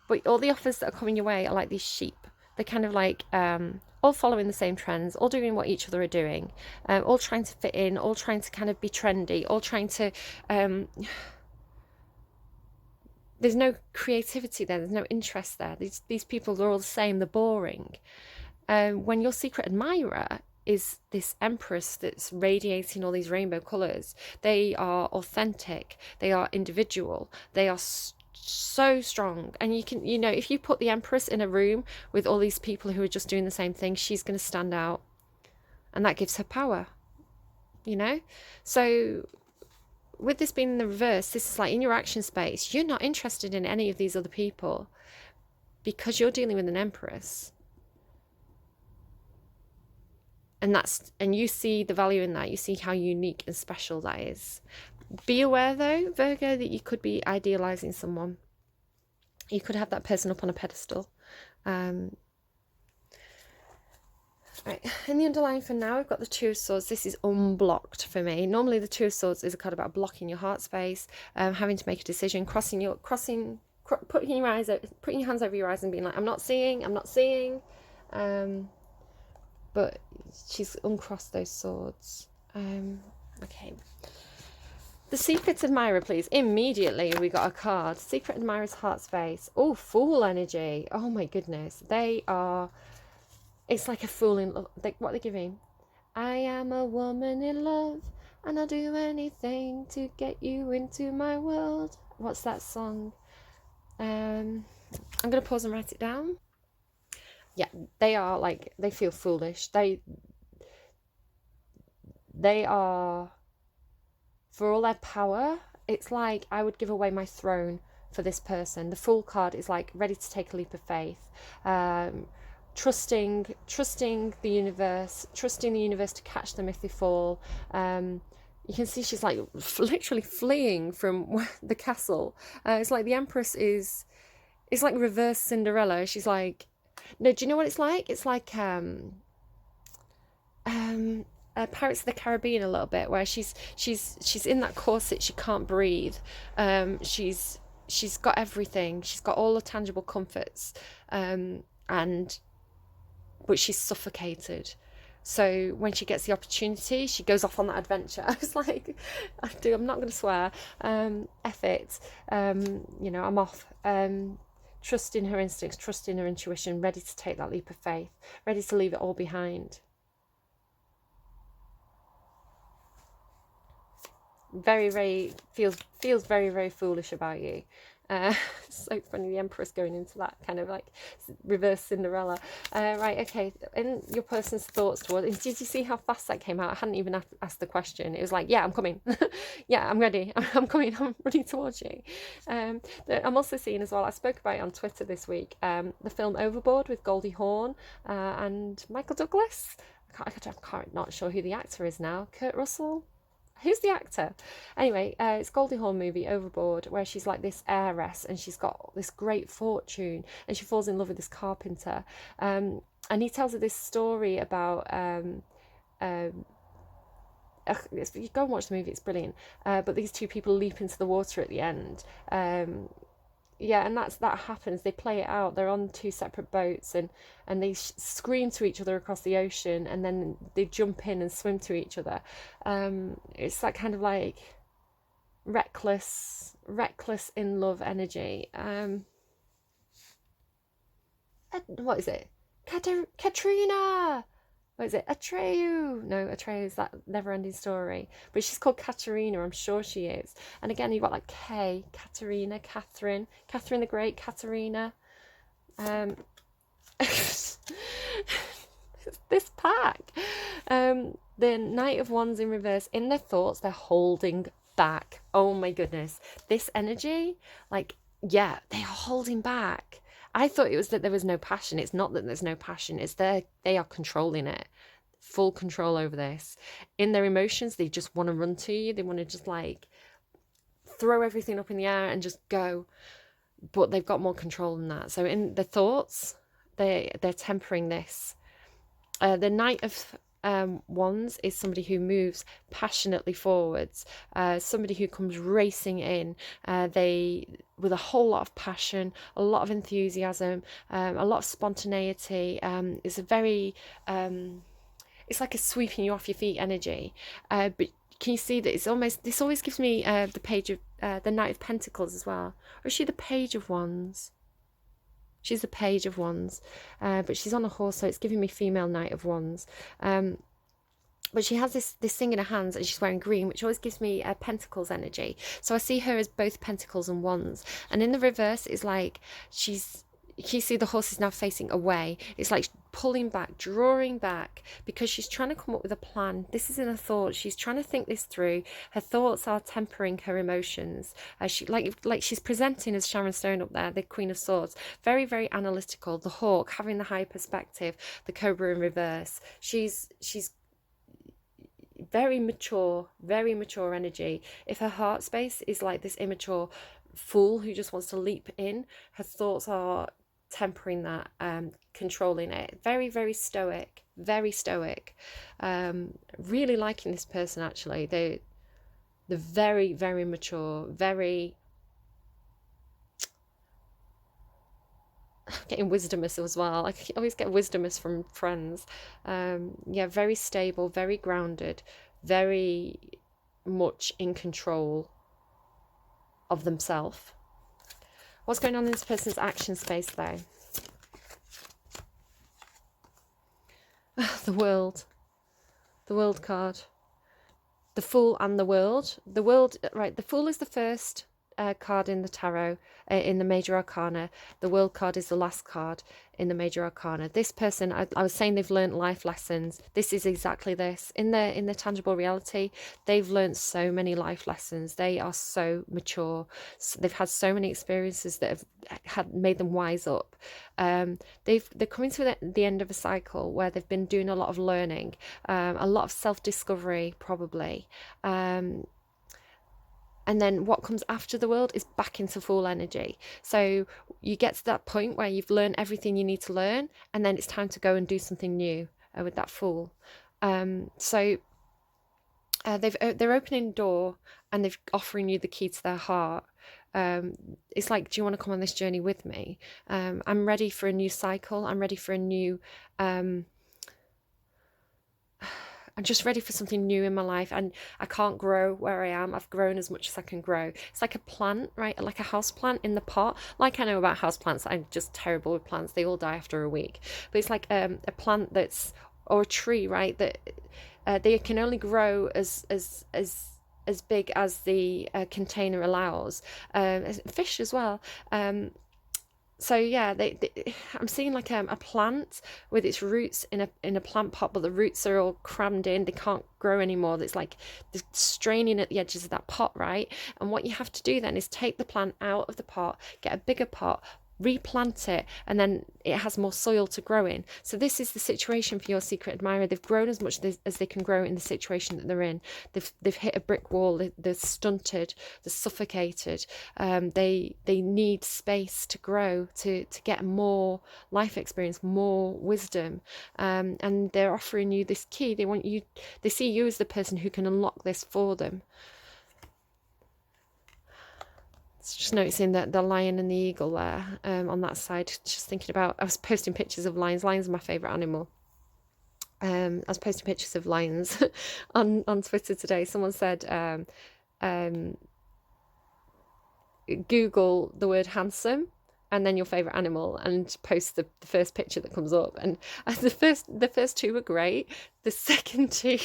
S1: but all the offers that are coming your way are like these sheep. They're kind of like all following the same trends, all doing what each other are doing, all trying to fit in, all trying to kind of be trendy, all trying to... there's no creativity there, there's no interest there. These people are all the same, they're boring. When your secret admirer is this empress that's radiating all these rainbow colours, they are authentic, they are individual, they are so strong. And you can, if you put the empress in a room with all these people who are just doing the same thing, she's going to stand out, and that gives her power, so with this being in the reverse, this is like in your action space, you're not interested in any of these other people because you're dealing with an empress, and you see the value in that. You see how unique and special that is. Be aware, though, Virgo, that you could be idealizing someone. You could have that person up on a pedestal. Right. In the underlying for now, I've got the Two of Swords. This is unblocked for me. Normally, the Two of Swords is a card about blocking your heart space, having to make a decision, putting your hands over your eyes and being like, I'm not seeing. But she's uncrossed those swords. Okay. The Secret Admirer, please. Immediately, we got a card. Secret Admirer's heart space. Oh, Fool energy. Oh, my goodness. They are... It's like a fool in love. What are they giving? I am a woman in love, and I'll do anything to get you into my world. What's that song? I'm going to pause and write it down. Yeah, they are like, they feel foolish. They are, for all their power, it's like I would give away my throne for this person. The Fool card is like ready to take a leap of faith, trusting the universe, to catch them if they fall. You can see she's like literally fleeing from the castle. It's like the Empress is, it's like reverse Cinderella. She's like, no, do you know what it's like? It's like Pirates of the Caribbean a little bit, where she's in that corset, she can't breathe. She's got everything. She's got all the tangible comforts, but she's suffocated. So when she gets the opportunity, she goes off on that adventure. I was like, I'm not going to swear. F it. I'm off. Trust in her instincts, trust in her intuition, ready to take that leap of faith, ready to leave it all behind. Very, very, feels very, very foolish about you. So funny, the Empress going into that kind of like reverse Cinderella. Right, okay, in your person's thoughts towards, did you see how fast that came out? I hadn't even asked the question. It was like, yeah, I'm coming. Yeah, I'm ready. I'm coming. I'm running towards you. I'm also seeing as well, I spoke about it on Twitter this week, the film Overboard with Goldie Hawn and Michael Douglas. I'm not sure who the actor is now. Kurt Russell? Who's the actor? Anyway, it's Goldie Hawn movie, Overboard, where she's like this heiress and she's got this great fortune and she falls in love with this carpenter. And he tells her this story about... you go and watch the movie, it's brilliant. But these two people leap into the water at the end. Yeah, and that happens. They play it out. They're on two separate boats and they scream to each other across the ocean, and then they jump in and swim to each other. It's that kind of like reckless in love energy. What is it? Katrina! What is it? Atreyu! No, Atreyu is that never-ending story. But she's called Katerina, I'm sure she is. And again, you've got like Kay, Katerina, Catherine the Great, Katerina. This pack. The Knight of Wands in reverse. In their thoughts, they're holding back. Oh my goodness. This energy, like, yeah, they are holding back. I thought it was that there was no passion. It's not that there's no passion. It's they are controlling it. Full control over this. In their emotions, they just want to run to you. They want to just like throw everything up in the air and just go. But they've got more control than that. So in their thoughts, they're tempering this. The Knight of Wands is somebody who moves passionately forwards, somebody who comes racing in, with a whole lot of passion, a lot of enthusiasm, a lot of spontaneity. It's a very it's like a sweeping you off your feet energy, but can you see that it's almost, this always gives me the page of the Knight of Pentacles as well. Or is she the Page of Wands? She's the Page of Wands, but she's on a horse, so it's giving me female Knight of Wands. But she has this thing in her hands and she's wearing green, which always gives me Pentacles energy. So I see her as both Pentacles and Wands. And in the reverse is like you see the horse is now facing away. It's like pulling back, drawing back, because she's trying to come up with a plan. This is in her thoughts. She's trying to think this through. Her thoughts are tempering her emotions. She like she's presenting as Sharon Stone up there, the Queen of Swords. Very, very analytical. The hawk, having the high perspective. The cobra in reverse. She's very mature energy. If her heart space is like this immature fool who just wants to leap in, her thoughts are tempering that, controlling it. Very, very stoic, really liking this person. Actually, they're very, very mature, very getting wisdomous as well. I always get wisdomous from friends. Yeah, very stable, very grounded, very much in control of themselves. What's going on in this person's action space though? The World card. The Fool and the World. The World, right, the Fool is the first card in the tarot, in the major arcana. The World card is the last card in the major arcana. This person, I was saying they've learned life lessons. This is exactly this. In the tangible reality, they've learned so many life lessons. They are so mature. They've had so many experiences that have made them wise up. They're coming to the end of a cycle where they've been doing a lot of learning, a lot of self-discovery probably. And then what comes after the World is back into full energy. So you get to that point where you've learned everything you need to learn, and then it's time to go and do something new with that Fool. So they're opening a door and they're offering you the key to their heart. It's like, do you want to come on this journey with me? I'm ready for a new cycle. I'm ready for a new... I'm just ready for something new in my life, and I can't grow where I am. I've grown as much as I can grow. It's like a plant, right? Like a house plant in the pot. Like, I know about house plants. I'm just terrible with plants. They all die after a week. But it's like a plant that's, or a tree, right? That they can only grow as big as the container allows. Fish as well. So yeah, I'm seeing like a plant with its roots in a plant pot, but the roots are all crammed in. They can't grow anymore. It's like they're straining at the edges of that pot, right? And what you have to do then is take the plant out of the pot, get a bigger pot, replant it, and then it has more soil to grow in. So this is the situation for your secret admirer. They've grown as much as they can grow in the situation that they're in. They've hit a brick wall. They're stunted. They're suffocated. They need space to grow, to get more life experience, more wisdom. And they're offering you this key. They see you as the person who can unlock this for them. Just noticing that the lion and the eagle there on that side. Just thinking about, I was posting pictures of lions. Lions are my favourite animal. I was posting pictures of lions on Twitter today. Someone said, Google the word handsome and then your favourite animal, and post the first picture that comes up. And the first two were great. The second two,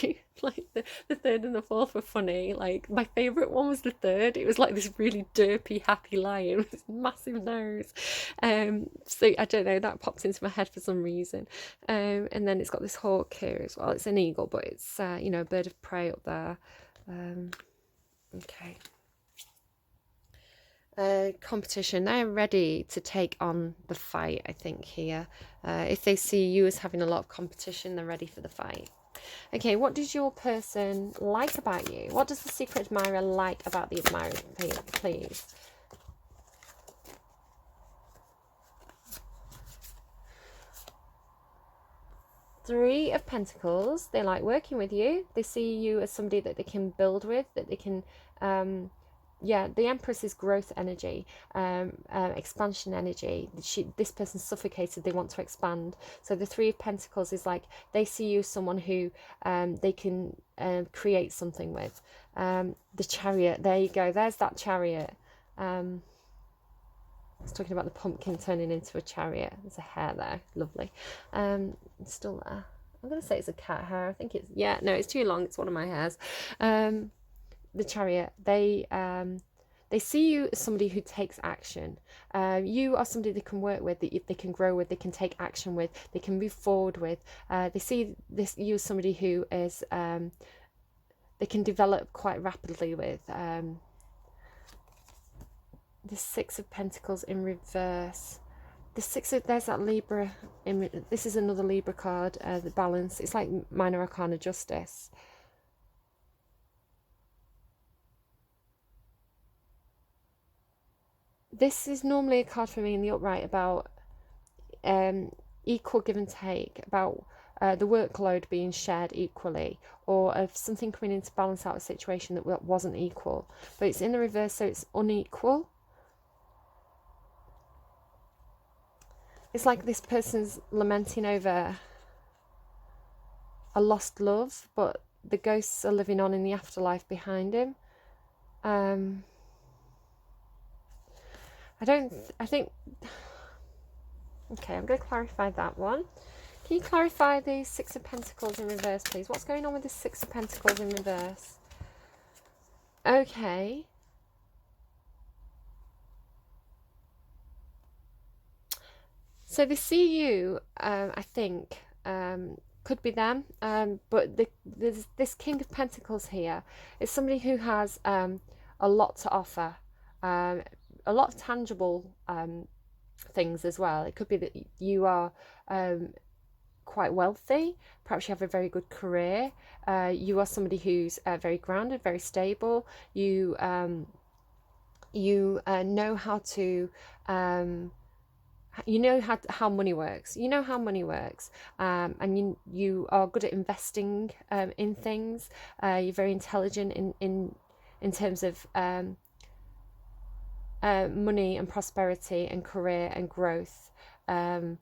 S1: like the third and the fourth, were funny. Like, my favourite one was the third. It was like this really derpy, happy lion with this massive nose. So I don't know, that popped into my head for some reason. And then it's got this hawk here as well. It's an eagle, but it's a bird of prey up there. Okay. Competition. They're ready to take on the fight, I think, here. If they see you as having a lot of competition, they're ready for the fight. Okay, what does your person like about you? What does the secret admirer like about the admirer, please? Three of Pentacles. They like working with you. They see you as somebody that they can build with, that they can... yeah, the Empress is growth energy, expansion energy. This person's suffocated, they want to expand. So the Three of Pentacles is like, they see you as someone who they can create something with. The Chariot, there you go, there's that Chariot. I was talking about the pumpkin turning into a chariot. There's a hair there, lovely. It's still there. I'm going to say it's a cat hair. I think it's, yeah, no, it's too long, it's one of my hairs. The Chariot, they see you as somebody who takes action. You are somebody they can work with, that they can grow with, they can take action with, they can move forward with. They see you as somebody who is they can develop quite rapidly with. The Six of Pentacles in reverse. There's that Libra. This is another Libra card. The Balance. It's like Minor Arcana Justice. This is normally a card for me in the upright about equal give and take, about the workload being shared equally, or of something coming in to balance out a situation that wasn't equal. But it's in the reverse, so it's unequal. It's like this person's lamenting over a lost love, but the ghosts are living on in the afterlife behind him. I think, okay, I'm going to clarify that one. Can you clarify the Six of Pentacles in reverse, please? What's going on with the Six of Pentacles in reverse? Okay. So they see you, I think, could be them, but there's this King of Pentacles here. It's somebody who has a lot to offer, a lot of tangible things as well. It could be that you are quite wealthy, perhaps you have a very good career, you are somebody who's very grounded, very stable, you know how to you know how money works. You know how money works, and you are good at investing in things. You're very intelligent in terms of money and prosperity and career and growth. So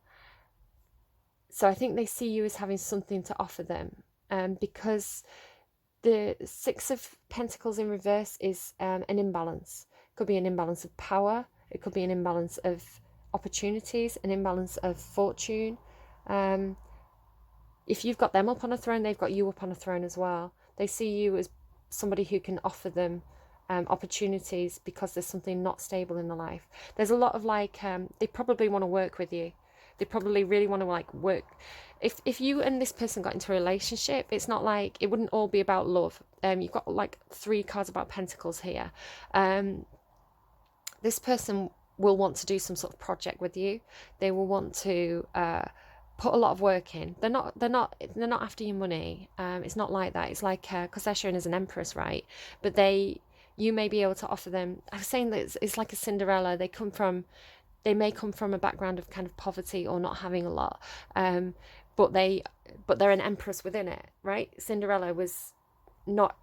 S1: I think they see you as having something to offer them, because the Six of Pentacles in reverse is an imbalance. It could be an imbalance of power. It could be an imbalance of opportunities, an imbalance of fortune. If you've got them up on a throne, they've got you up on a throne as well. They see you as somebody who can offer them opportunities because there's something not stable in their life. There's a lot of they probably want to work with you. They probably really want to work. If you and this person got into a relationship, it's not like it wouldn't all be about love. You've got 3 cards about Pentacles here. This person will want to do some sort of project with you. They will want to put a lot of work in. They're not after your money. It's not like that. It's because they're shown as an empress, right? But you may be able to offer them. I was saying that it's like a Cinderella. They may come from a background of kind of poverty or not having a lot, but they're an empress within it, right? Cinderella was not.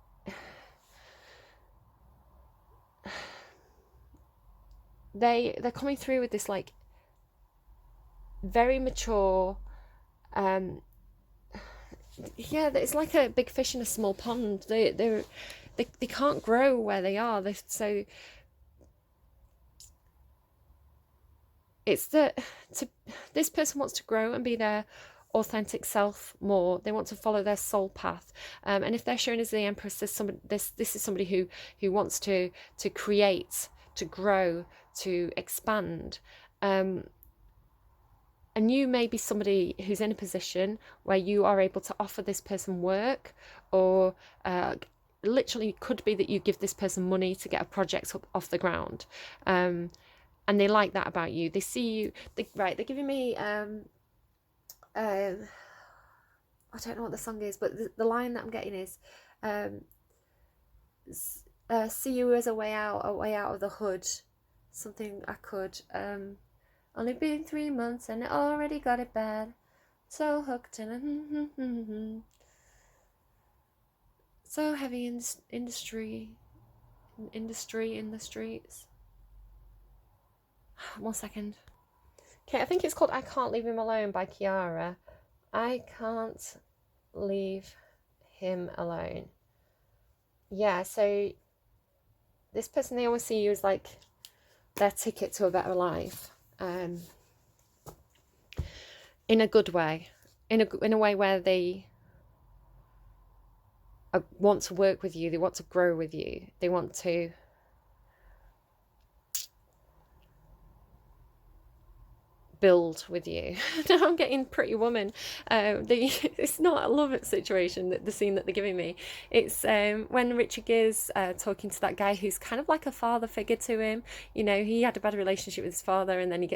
S1: They're coming through with this very mature. Yeah, it's like a big fish in a small pond. They can't grow where they are. So it's this person wants to grow and be their authentic self more. They want to follow their soul path, and if they're shown as the empress, this is somebody who wants to create, to grow, to expand, and you may be somebody who's in a position where you are able to offer this person work, or literally could be that you give this person money to get a project off the ground. And they like that about you. They see you, they're giving me, I don't know what the song is, but the line that I'm getting is, see you as a way out of the hood. Something I could, only been 3 months and it already got it bad. So hooked and so heavy in industry in the streets. 1 second. Okay, I think it's called I Can't Leave Him Alone by Kiara. I can't leave him alone. Yeah, so this person, they always see you as their ticket to a better life. In a good way. In a way where they want to work with you, they want to grow with you, they want to build with you. Now I'm getting Pretty Woman. It's not a love situation, the scene that they're giving me. It's when Richard Gere's talking to that guy who's kind of like a father figure to him. You know, he had a bad relationship with his father, and then he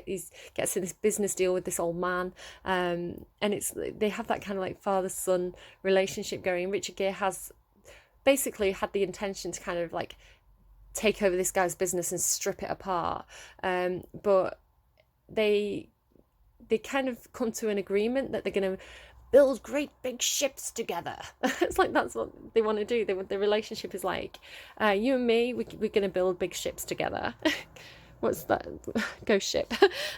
S1: gets in this business deal with this old man, and they have that kind of father-son relationship going. Richard Gere has basically had the intention to kind of take over this guy's business and strip it apart, but they kind of come to an agreement that they're going to build great big ships together. It's that's what they want to do. The relationship is you and me, we're going to build big ships together. What's that? Ghost ship.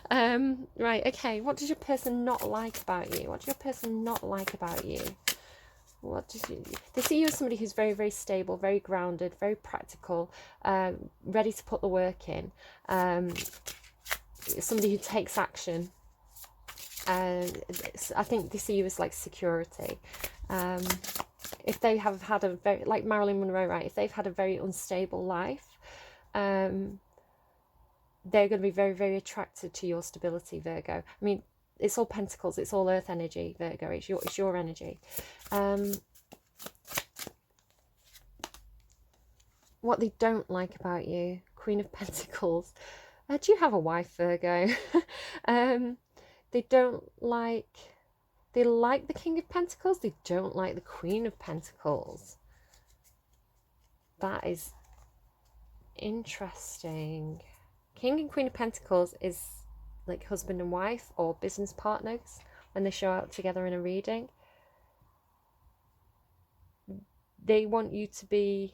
S1: Right, okay. What does your person not like about you? What does your person not like about you? They see you as somebody who's very, very stable, very grounded, very practical, ready to put the work in. Somebody who takes action. I think they see you as security. If they have had a very, Marilyn Monroe, right? If they've had a very unstable life, they're going to be very, very attracted to your stability, Virgo. I mean, it's all pentacles, it's all earth energy, Virgo. It's your energy. What they don't like about you, Queen of Pentacles. Do you have a wife, Virgo? They don't like... They like the King of Pentacles. They don't like the Queen of Pentacles. That is interesting. King and Queen of Pentacles is like husband and wife or business partners when they show up together in a reading. They want you to be...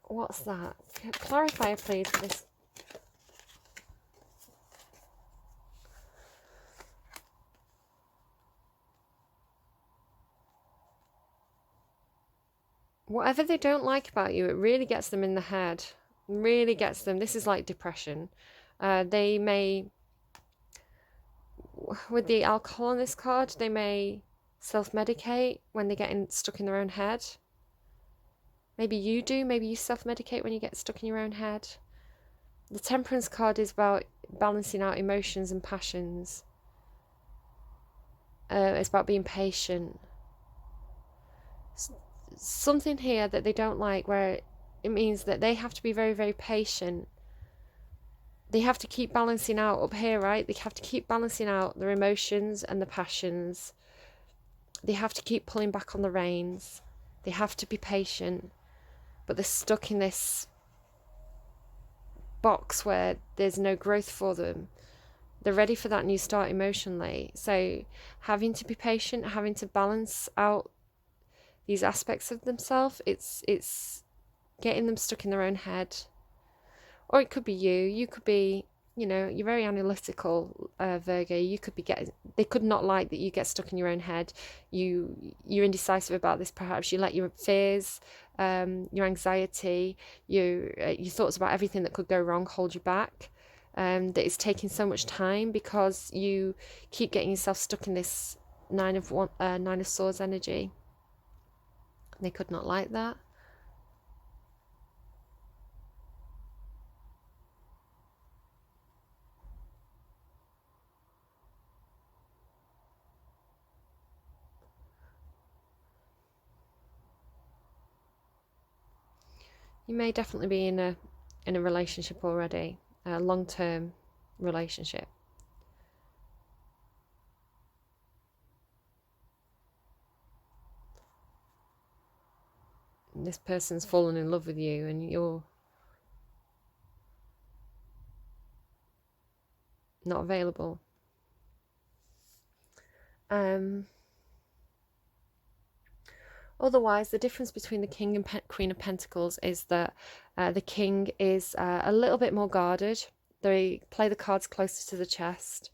S1: What's that? Clarify, please, this. Whatever they don't like about you, it really gets them in the head. Really gets them. This is like depression. They may, with the alcohol on this card, they may self-medicate when they get stuck in their own head. Maybe you do. Maybe you self-medicate when you get stuck in your own head. The Temperance card is about balancing out emotions and passions. It's about being patient. Something here that they don't like, where it means that they have to be very, very patient. They have to keep balancing out up here, right? They have to keep balancing out their emotions and the passions. They have to keep pulling back on the reins. They have to be patient. But they're stuck in this box where there's no growth for them. They're ready for that new start emotionally. So having to be patient, having to balance out these aspects of themselves, it's getting them stuck in their own head. Or it could be you could be, you know, you're very analytical, Virgo. You could be they could not like that you get stuck in your own head. You're indecisive about this, perhaps. You let your fears, your anxiety, your thoughts about everything that could go wrong hold you back. That it's taking so much time because you keep getting yourself stuck in this Nine of Swords energy. They could not like that. You may definitely be in a relationship already, a long-term relationship. This person's fallen in love with you and you're not available. Otherwise, the difference between the King and Queen of Pentacles is that the King is a little bit more guarded. They play the cards closer to the chest.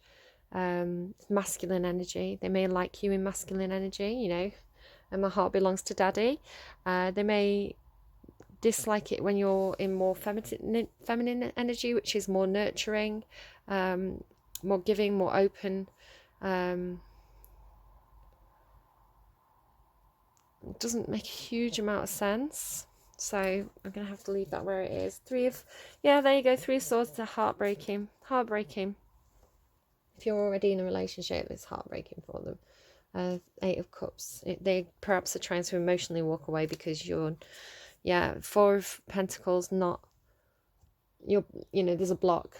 S1: Masculine energy. They may like you in masculine energy, you know, and my heart belongs to daddy. They may dislike it when you're in more feminine energy, which is more nurturing, more giving, more open. It doesn't make a huge amount of sense, so I'm gonna have to leave that where it is. There you go, 3 of Swords. To heartbreaking. If you're already in a relationship, it's heartbreaking for them. 8 of Cups. They perhaps are trying to emotionally walk away because you're, 4 of Pentacles. There's a block.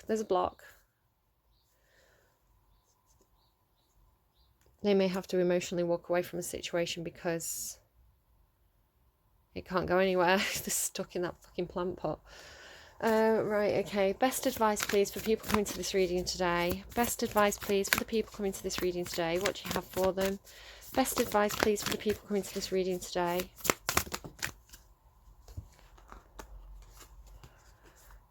S1: They may have to emotionally walk away from a situation because it can't go anywhere. They're stuck in that fucking plant pot. Right, okay. Best advice, please, for people coming to this reading today. Best advice, please, for the people coming to this reading today. What do you have for them? Best advice, please, for the people coming to this reading today.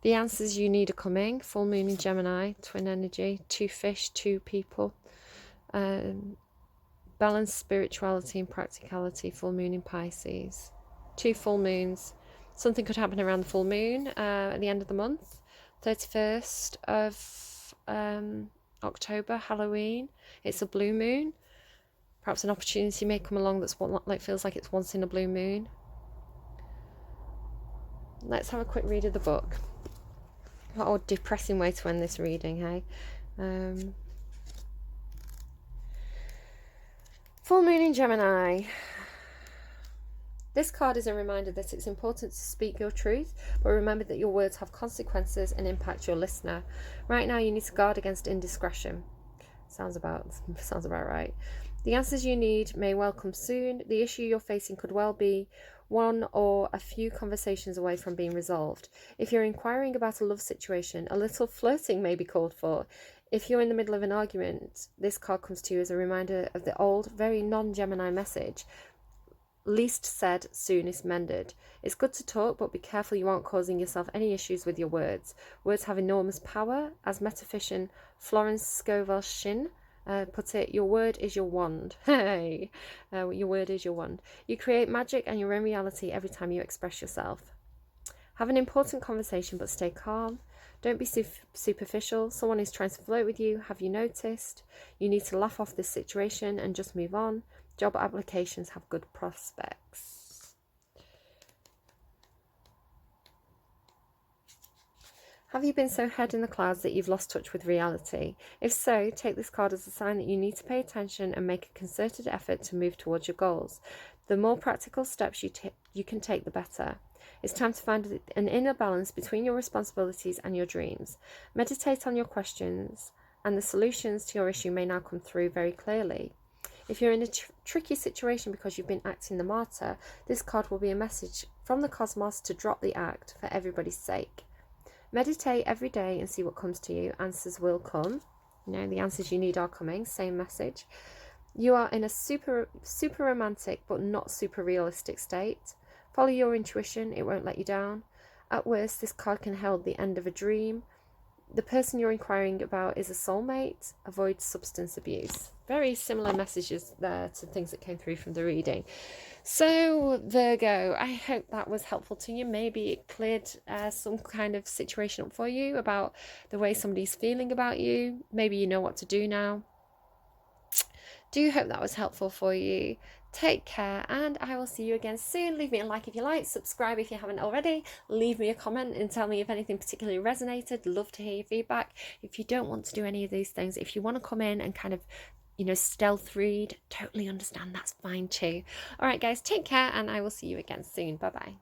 S1: The answers you need are coming. Full moon in Gemini, twin energy, 2 fish, 2 people. Balance, spirituality and practicality, full moon in Pisces. 2 full moons. Something could happen around the full moon at the end of the month. 31st of October, Halloween. It's a blue moon. Perhaps an opportunity may come along that's feels like it's once in a blue moon. let's have a quick read of the book. What a depressing way to end this reading, hey? Full Moon in Gemini. This card is a reminder that it's important to speak your truth, but remember that your words have consequences and impact your listener. Right now, you need to guard against indiscretion. Sounds about right. The answers you need may well come soon. The issue you're facing could well be one or a few conversations away from being resolved. If you're inquiring about a love situation, a little flirting may be called for. If you're in the middle of an argument, this card comes to you as a reminder of the old, very non-Gemini message. Least said, soonest mended. It's good to talk, but be careful you aren't causing yourself any issues with your words. Words have enormous power. As metaphysician Florence Scovel Shinn put it, your word is your wand. Hey, your word is your wand. You create magic and your own reality every time you express yourself. Have an important conversation, but stay calm. Don't be superficial. Someone is trying to flirt with you. Have you noticed? You need to laugh off this situation and just move on. Job applications have good prospects. Have you been so head in the clouds that you've lost touch with reality? If so, take this card as a sign that you need to pay attention and make a concerted effort to move towards your goals. The more practical steps you can take, the better. It's time to find an inner balance between your responsibilities and your dreams. Meditate on your questions, and the solutions to your issue may now come through very clearly. If you're in a tricky situation because you've been acting the martyr, this card will be a message from the cosmos to drop the act for everybody's sake. Meditate every day and see what comes to you. Answers will come. The answers you need are coming. Same message. You are in a super romantic but not super realistic state. Follow your intuition. It won't let you down. At worst, this card can herald the end of a dream. The person you're inquiring about is a soulmate. Avoid substance abuse. Very similar messages there to things that came through from the reading. So, Virgo, I hope that was helpful to you. Maybe it cleared some kind of situation up for you about the way somebody's feeling about you. Maybe you know what to do now. Do hope that was helpful for you. Take care, and I will see you again soon. Leave me a like if you like, subscribe if you haven't already, leave me a comment and tell me if anything particularly resonated. Love to hear your feedback. If you don't want to do any of these things, if you want to come in and kind of, stealth read, totally understand, that's fine too. All right, guys, take care, and I will see you again soon. Bye-bye.